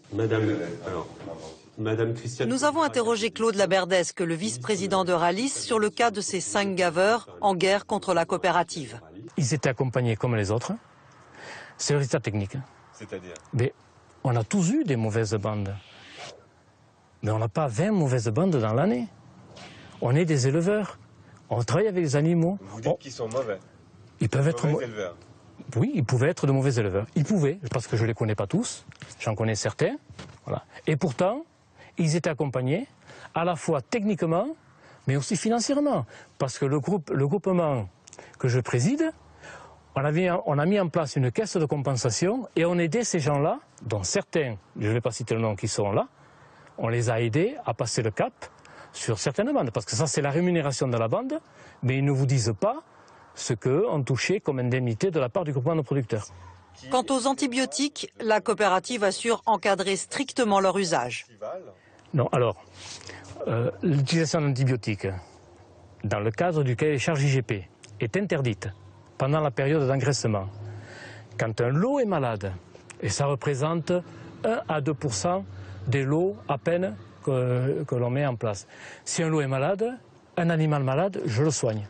Madame Christiane... Nous avons interrogé Claude Laberdesque, le vice-président d'Euralis, sur le cas de ces 5 gaveurs en guerre contre la coopérative. Ils étaient accompagnés comme les autres. C'est le résultat technique. C'est-à-dire? Mais on a tous eu des mauvaises bandes. Mais on n'a pas 20 mauvaises bandes dans l'année. On est des éleveurs. On travaille avec les animaux. Vous dites qu'ils sont mauvais. Ils peuvent être mauvais éleveurs. Oui, ils pouvaient être de mauvais éleveurs. Ils pouvaient, parce que je ne les connais pas tous. J'en connais certains. Voilà. Et pourtant, ils étaient accompagnés, à la fois techniquement, mais aussi financièrement. Parce que le groupement que je préside, on a mis en place une caisse de compensation et on aidait ces gens-là, dont certains, je ne vais pas citer le nom, qui sont là, on les a aidés à passer le cap sur certaines bandes. Parce que ça, c'est la rémunération de la bande, mais ils ne vous disent pas ce qu'eux ont touché comme indemnité de la part du groupement de producteurs. Quant aux antibiotiques, la coopérative assure encadrer strictement leur usage. Non, alors, l'utilisation d'antibiotiques, dans le cadre du cahier des charges IGP, est interdite pendant la période d'engraissement. Quand un lot est malade, et ça représente 1 à 2% des lots à peine que l'on met en place. Si un lot est malade, un animal malade, je le soigne.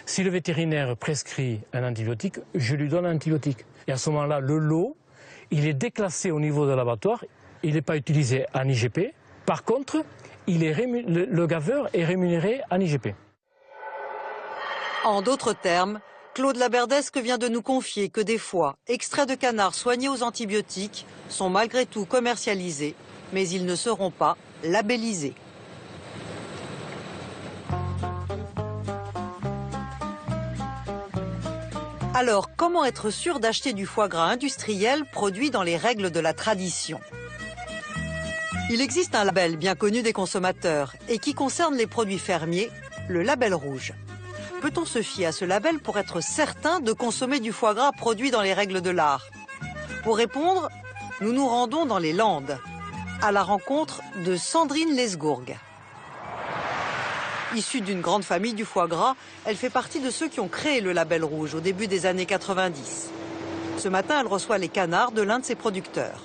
Si le vétérinaire prescrit un antibiotique, je lui donne un antibiotique. Et à ce moment-là, le lot, il est déclassé au niveau de l'abattoir, il n'est pas utilisé en IGP. Par contre, le gaveur est rémunéré en IGP. En d'autres termes, Claude Laberdesque vient de nous confier que des fois, extraits de canards soignés aux antibiotiques sont malgré tout commercialisés, mais ils ne seront pas labellisés. Alors, comment être sûr d'acheter du foie gras industriel produit dans les règles de la tradition? Il existe un label bien connu des consommateurs et qui concerne les produits fermiers, le label rouge. Peut-on se fier à ce label pour être certain de consommer du foie gras produit dans les règles de l'art? Pour répondre, nous nous rendons dans les Landes, à la rencontre de Sandrine Lesgourg. Issue d'une grande famille du foie gras, elle fait partie de ceux qui ont créé le label rouge au début des années 90. Ce matin, elle reçoit les canards de l'un de ses producteurs.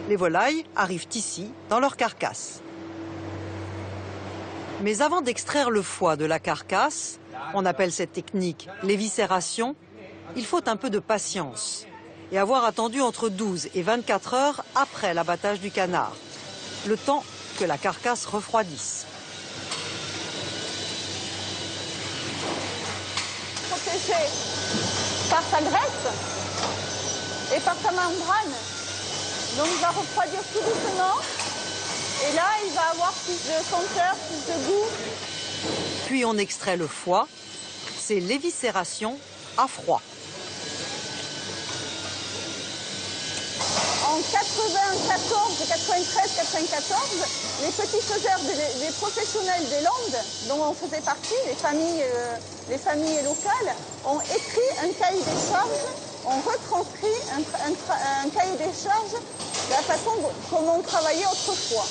Les volailles arrivent ici, dans leur carcasse. Mais avant d'extraire le foie de la carcasse, on appelle cette technique l'éviscération, il faut un peu de patience et avoir attendu entre 12 et 24 heures après l'abattage du canard, le temps que la carcasse refroidisse. Protégé par sa graisse et par sa membrane. Donc il va refroidir tout doucement et là il va avoir plus de senteur, plus de goût. Puis on extrait le foie, c'est l'éviscération à froid. En 94, 93, 94, les petits faiseurs, les professionnels des Landes, dont on faisait partie, les familles locales, ont écrit un cahier des charges, ont retranscrit un cahier des charges de la façon comme on travaillait autrefois.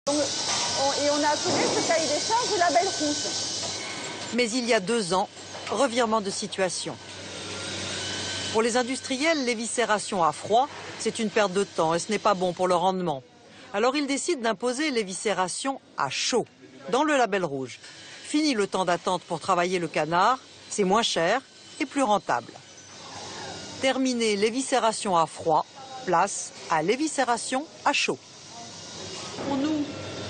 Et on a appelé ce cahier des charges le label rouge. Mais il y a 2 ans, revirement de situation. Pour les industriels, l'éviscération à froid, c'est une perte de temps et ce n'est pas bon pour le rendement. Alors ils décident d'imposer l'éviscération à chaud, dans le label rouge. Fini le temps d'attente pour travailler le canard, c'est moins cher et plus rentable. Terminé l'éviscération à froid, place à l'éviscération à chaud. Pour nous,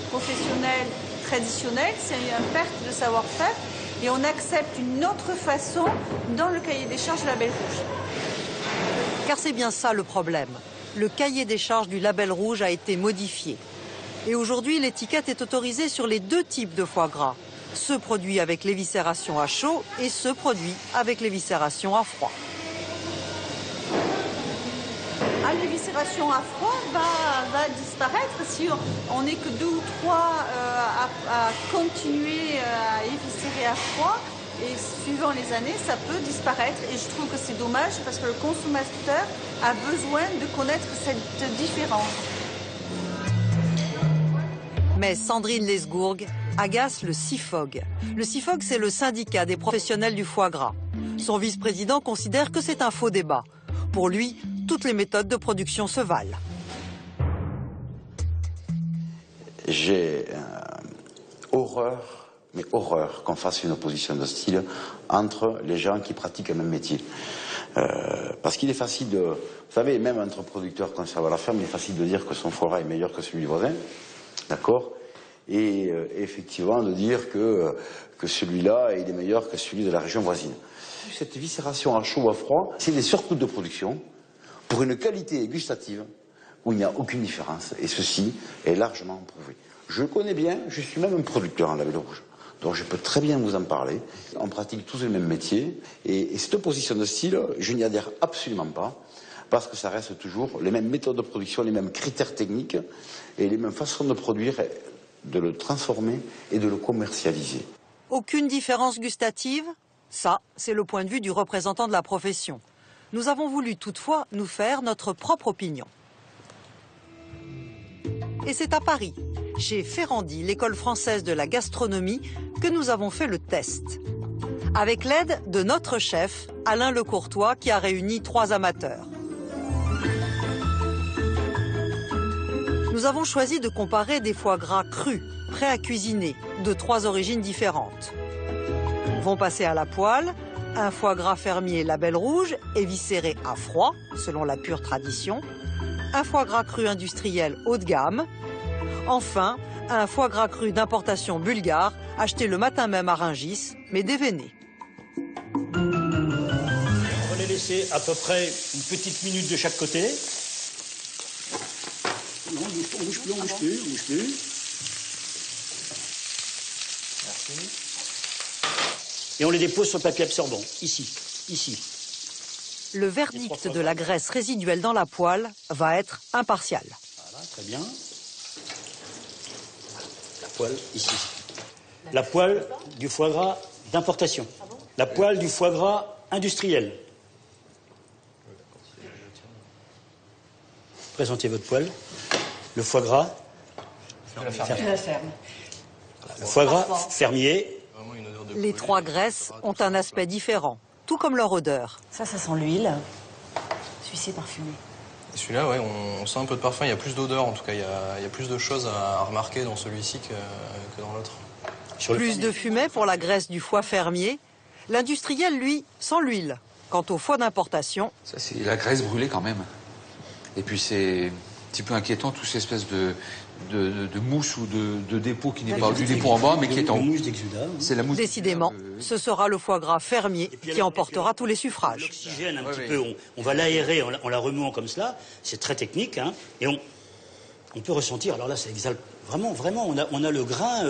professionnels traditionnels, c'est une perte de savoir-faire et on accepte une autre façon dans le cahier des charges du label rouge. Car c'est bien ça le problème. Le cahier des charges du label rouge a été modifié. Et aujourd'hui, l'étiquette est autorisée sur les deux types de foie gras. Ce produit avec l'éviscération à chaud et ce produit avec l'éviscération à froid. L'éviscération à froid va disparaître si on n'est que 2 ou 3 à continuer à éviscérer à froid. Et suivant les années, ça peut disparaître. Et je trouve que c'est dommage parce que le consommateur a besoin de connaître cette différence. Mais Sandrine Lesgourg agace le CIFOG. Le CIFOG, c'est le syndicat des professionnels du foie gras. Son vice-président considère que c'est un faux débat. Pour lui, toutes les méthodes de production se valent. J'ai horreur, mais horreur, qu'on fasse une opposition de style entre les gens qui pratiquent un même métier. Parce qu'il est facile de... Vous savez, même entre producteurs conservés à la ferme, il est facile de dire que son foie gras est meilleur que celui du voisin. D'accord ? Et effectivement, de dire que celui-là il est meilleur que celui de la région voisine. Cette viscération à chaud ou à froid, c'est des surcoûts de production pour une qualité gustative où il n'y a aucune différence. Et ceci est largement prouvé. Je le connais bien, je suis même un producteur en label rouge. Donc je peux très bien vous en parler. On pratique tous le même métier. Et cette opposition de style, je n'y adhère absolument pas. Parce que ça reste toujours les mêmes méthodes de production, les mêmes critères techniques et les mêmes façons de produire, de le transformer et de le commercialiser. Aucune différence gustative ? Ça, c'est le point de vue du représentant de la profession. Nous avons voulu toutefois nous faire notre propre opinion. Et c'est à Paris, chez Ferrandi, l'école française de la gastronomie, que nous avons fait le test. Avec l'aide de notre chef, Alain Lecourtois, qui a réuni 3 amateurs. Nous avons choisi de comparer des foie gras crus, prêts à cuisiner, de 3 origines différentes. Vont passer à la poêle un foie gras fermier label rouge, éviscéré à froid, selon la pure tradition, un foie gras cru industriel haut de gamme, enfin, un foie gras cru d'importation bulgare, acheté le matin même à Rungis, mais déveiné. On va les laisser à peu près une petite minute de chaque côté. Non, on bouge plus. Merci. Et on les dépose sur le papier absorbant, ici. Le verdict de la graisse résiduelle dans la poêle va être impartial. Voilà, très bien. La poêle, ici. La poêle du foie gras d'importation. La poêle du foie gras industriel. Présentez votre poêle. Le foie gras. La ferme. Le foie gras fermier. Les 3 graisses ont un aspect différent, tout comme leur odeur. Ça sent l'huile. Celui-ci est parfumé. Celui-là, ouais, on sent un peu de parfum, il y a plus d'odeur en tout cas, il y a plus de choses à remarquer dans celui-ci que dans l'autre. Plus de fumée pour la graisse du foie fermier. L'industriel, lui, sent l'huile. Quant au foie d'importation... Ça, c'est la graisse brûlée quand même. Et puis c'est un petit peu inquiétant, toute cette espèce de mousse ou de dépôt qui n'est pas du dépôt en bas, mais qui est en haut. C'est la mousse. Décidément, ce sera le foie gras fermier qui emportera tous les suffrages. L'oxygène un petit peu, on va l'aérer en la remuant comme cela, c'est très technique, hein, et on peut ressentir, alors là ça exalte, vraiment, on a le grain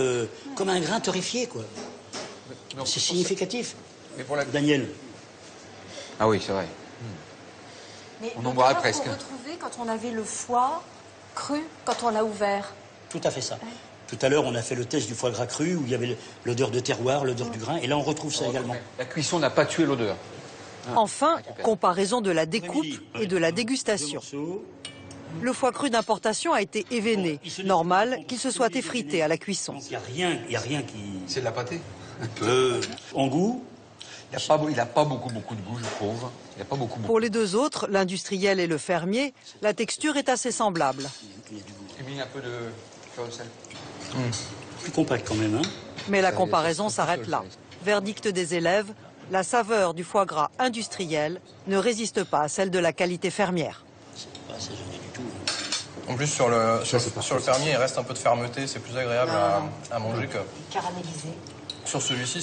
comme un grain torréfié, quoi. C'est significatif. Mais pour la... Daniel. Ah oui, c'est vrai. Mais on en boirait presque. On retrouvait quand on avait le foie cru, quand on l'a ouvert. Tout à fait ça. Ouais. Tout à l'heure, on a fait le test du foie gras cru, où il y avait l'odeur de terroir, l'odeur du grain, et là on retrouve ça également. La cuisson n'a pas tué l'odeur. Enfin, comparaison de la découpe et de la dégustation. Le foie cru d'importation a été événé. Normal qu'il se soit effrité à la cuisson. Il n'y a rien qui... C'est de la pâtée. En goût, Il n'a pas beaucoup de goût, je trouve. Il a pas beaucoup. Pour les deux autres, l'industriel et le fermier, la texture est assez semblable. J'ai mis un peu de fleur de sel. Plus compact quand même, hein. Mais la comparaison s'arrête là. Verdict des élèves, la saveur du foie gras industriel ne résiste pas à celle de la qualité fermière. En plus, sur le fermier, il reste un peu de fermeté, c'est plus agréable à manger que... Caramélisé. Sur celui-ci,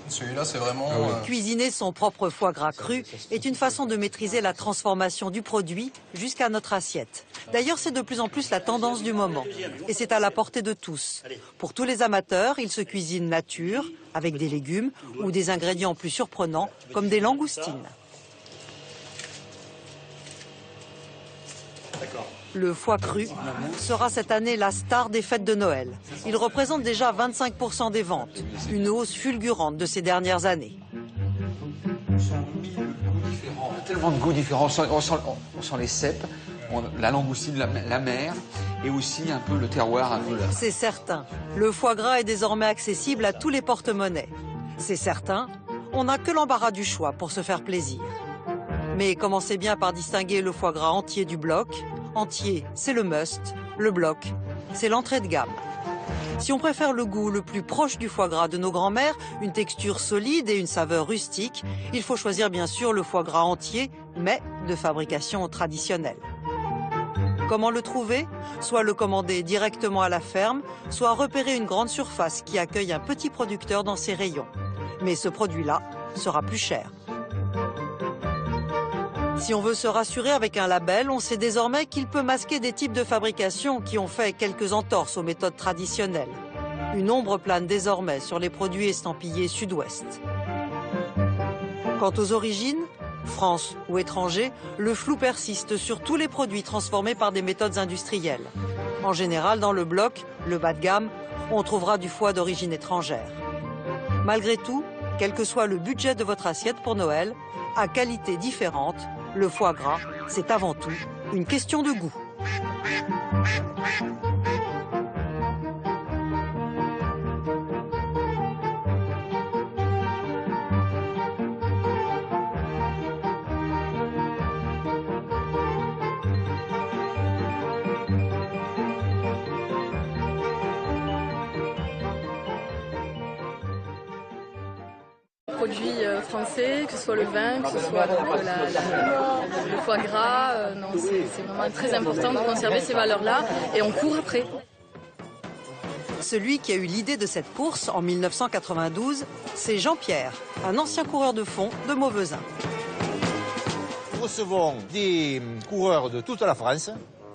celui-là, c'est vraiment... Cuisiner son propre foie gras cru est une façon de maîtriser la transformation du produit jusqu'à notre assiette. D'ailleurs, c'est de plus en plus la tendance du moment. Et c'est à la portée de tous. Pour tous les amateurs, il se cuisine nature, avec des légumes ou des ingrédients plus surprenants, comme des langoustines. Le foie cru sera cette année la star des fêtes de Noël. Il représente déjà 25% des ventes, une hausse fulgurante de ces dernières années. Tellement de goûts différents. On sent les cèpes, la langoustine, la mer, et aussi un peu le terroir. C'est certain. Le foie gras est désormais accessible à tous les porte-monnaies. C'est certain. On n'a que l'embarras du choix pour se faire plaisir. Mais commencez bien par distinguer le foie gras entier du bloc. Entier, c'est le must. Le bloc, c'est l'entrée de gamme. Si on préfère le goût le plus proche du foie gras de nos grands-mères, une texture solide et une saveur rustique, il faut choisir bien sûr le foie gras entier, mais de fabrication traditionnelle. Comment le trouver? Soit le commander directement à la ferme, soit repérer une grande surface qui accueille un petit producteur dans ses rayons. Mais ce produit-là sera plus cher. Si on veut se rassurer avec un label, on sait désormais qu'il peut masquer des types de fabrication qui ont fait quelques entorses aux méthodes traditionnelles. Une ombre plane désormais sur les produits estampillés Sud-Ouest. Quant aux origines, France ou étrangers, le flou persiste sur tous les produits transformés par des méthodes industrielles. En général, dans le bloc, le bas de gamme, on trouvera du foie d'origine étrangère. Malgré tout, quel que soit le budget de votre assiette pour Noël, à qualité différente, le foie gras, c'est avant tout une question de goût. Produits français, que ce soit le vin, que ce soit le foie gras, non, c'est vraiment très important de conserver ces valeurs-là et on court après. Celui qui a eu l'idée de cette course en 1992, c'est Jean-Pierre, un ancien coureur de fond de Mauvezin. Nous recevons des coureurs de toute la France,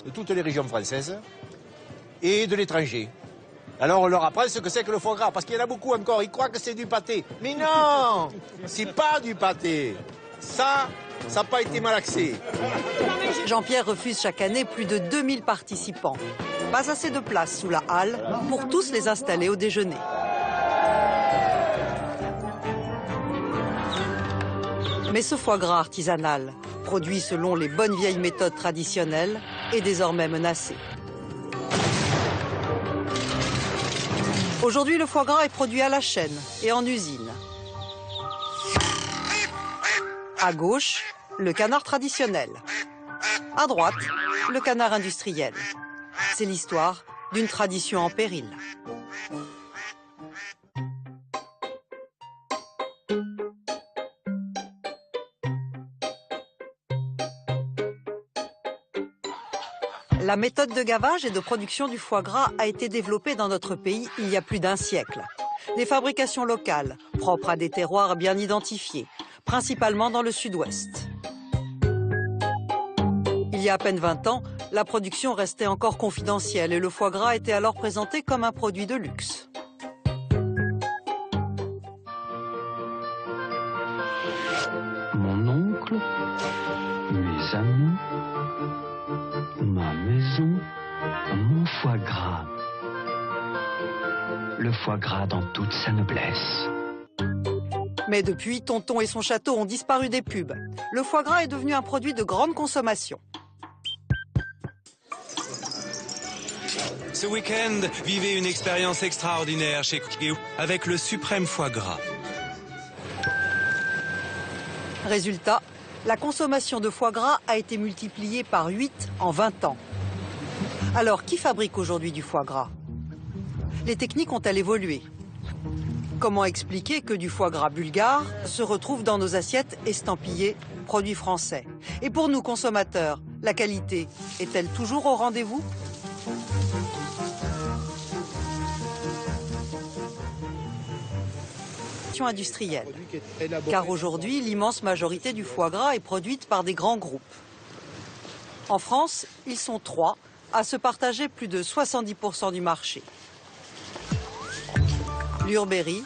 de toutes les régions françaises et de l'étranger. Alors on leur apprend ce que c'est que le foie gras, parce qu'il y en a beaucoup encore, ils croient que c'est du pâté. Mais non, c'est pas du pâté. Ça n'a pas été malaxé. Jean-Pierre refuse chaque année plus de 2000 participants. Pas assez de place sous la halle pour tous les installer au déjeuner. Mais ce foie gras artisanal, produit selon les bonnes vieilles méthodes traditionnelles, est désormais menacé. Aujourd'hui, le foie gras est produit à la chaîne et en usine. À gauche, le canard traditionnel. À droite, le canard industriel. C'est l'histoire d'une tradition en péril. La méthode de gavage et de production du foie gras a été développée dans notre pays il y a plus d'un siècle. Des fabrications locales, propres à des terroirs bien identifiés, principalement dans le Sud-Ouest. Il y a à peine 20 ans, la production restait encore confidentielle et le foie gras était alors présenté comme un produit de luxe. Mon oncle, mes amis, ma maison, mon foie gras. Le foie gras dans toute sa noblesse. Mais depuis, Tonton et son château ont disparu des pubs. Le foie gras est devenu un produit de grande consommation. Ce week-end, vivez une expérience extraordinaire chez Cookie avec le suprême foie gras. Résultat, la consommation de foie gras a été multipliée par 8 en 20 ans. Alors, qui fabrique aujourd'hui du foie gras? Les techniques ont-elles évolué? Comment expliquer que du foie gras bulgare se retrouve dans nos assiettes estampillées produits français? Et pour nous, consommateurs, la qualité est-elle toujours au rendez-vous? Industrielle. Car aujourd'hui, l'immense majorité du foie gras est produite par des grands groupes. En France, ils sont 3 à se partager plus de 70% du marché. Lurberry,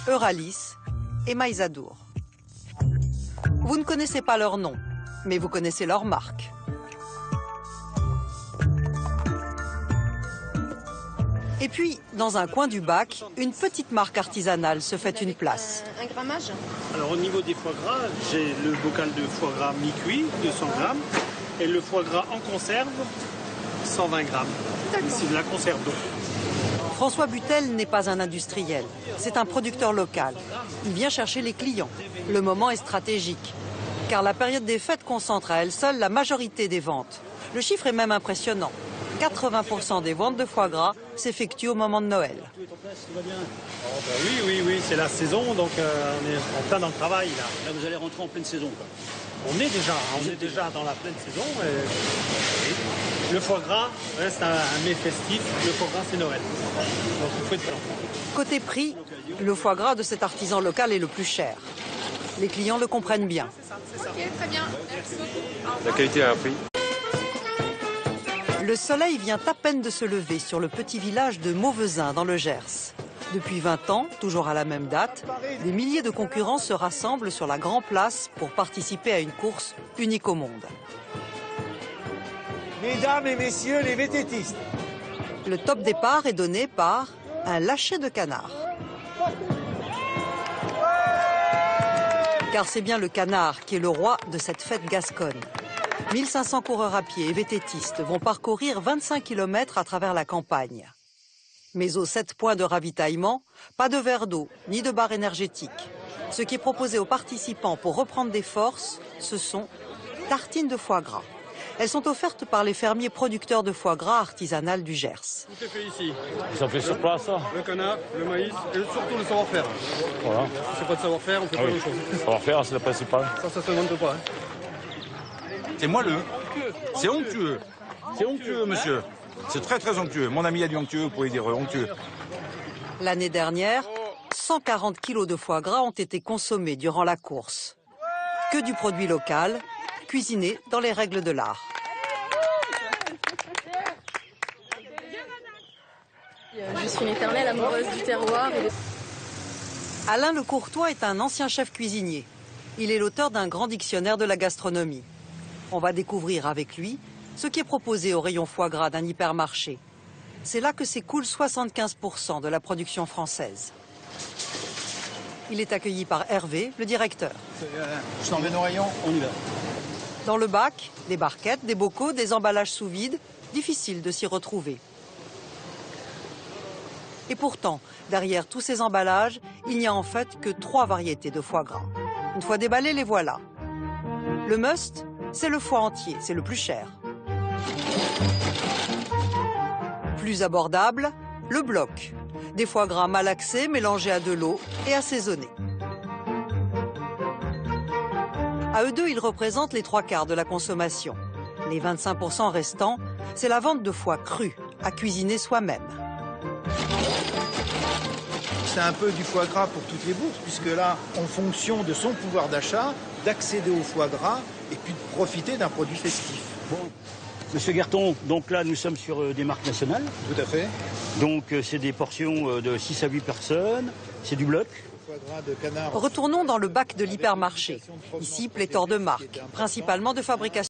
Euralis et Maïsadour. Vous ne connaissez pas leur nom, mais vous connaissez leur marque. Et puis, dans un coin du bac, une petite marque artisanale se fait une place. Un grammage? Alors au niveau des foie gras, j'ai le bocal de foie gras mi-cuit, 200 grammes, et le foie gras en conserve, 120 grammes. C'est de la conserve d'eau. François Butel n'est pas un industriel, c'est un producteur local. Il vient chercher les clients. Le moment est stratégique, car la période des fêtes concentre à elle seule la majorité des ventes. Le chiffre est même impressionnant. 80% des ventes de foie gras s'effectuent au moment de Noël. Oui, c'est la saison, donc on est en plein dans le travail. Là, vous allez rentrer en pleine saison, quoi. On est déjà dans la pleine saison. Et le foie gras reste un mets festif. Le foie gras, c'est Noël. Donc il faut être prêt. Côté prix, le foie gras de cet artisan local est le plus cher. Les clients le comprennent bien. Ok, très bien. Merci beaucoup. La qualité a un prix. Le soleil vient à peine de se lever sur le petit village de Mauvezin dans le Gers. Depuis 20 ans, toujours à la même date, des milliers de concurrents se rassemblent sur la Grand Place pour participer à une course unique au monde. Mesdames et messieurs les vététistes. Le top départ est donné par un lâcher de canard. Car c'est bien le canard qui est le roi de cette fête gasconne. 1500 coureurs à pied et vététistes vont parcourir 25 km à travers la campagne. Mais aux 7 points de ravitaillement, pas de verre d'eau ni de barre énergétique. Ce qui est proposé aux participants pour reprendre des forces, ce sont tartines de foie gras. Elles sont offertes par les fermiers producteurs de foie gras artisanal du Gers. Tout est fait ici. Ils sont fait sur place, ça? Le canard, le maïs et surtout le savoir-faire. Voilà. Si c'est pas de savoir-faire, on peut pas grand-chose. Le savoir-faire, c'est le principal. Ça se demande pas. C'est moelleux. C'est onctueux. C'est onctueux, monsieur. C'est très très onctueux. Mon ami a dit onctueux, vous pouvez dire onctueux. L'année dernière, 140 kilos de foie gras ont été consommés durant la course. Que du produit local, cuisiné dans les règles de l'art. Je suis une éternelle amoureuse du terroir. Alain Le Courtois est un ancien chef cuisinier. Il est l'auteur d'un grand dictionnaire de la gastronomie. On va découvrir avec lui ce qui est proposé au rayon foie gras d'un hypermarché. C'est là que s'écoule 75% de la production française. Il est accueilli par Hervé, le directeur. Je t'emmène au rayon. On y va. Dans le bac, des barquettes, des bocaux, des emballages sous vide, difficile de s'y retrouver. Et pourtant, derrière tous ces emballages, il n'y a en fait que 3 variétés de foie gras. Une fois déballés, les voilà. Le must, c'est le foie entier, c'est le plus cher. Plus abordable, le bloc. Des foie gras malaxés, mélangés à de l'eau et assaisonnés. À eux deux, ils représentent les 3/4 de la consommation. Les 25% restants, c'est la vente de foie cru, à cuisiner soi-même. C'est un peu du foie gras pour toutes les bourses, puisque là, en fonction de son pouvoir d'achat, d'accéder au foie gras et puis de profiter d'un produit festif. Bon. Monsieur Guerton, donc là, nous sommes sur des marques nationales. Tout à fait. Donc, c'est des portions de 6 à 8 personnes. C'est du bloc. Retournons dans le bac de l'hypermarché. Ici, pléthore de marques, principalement de fabrication.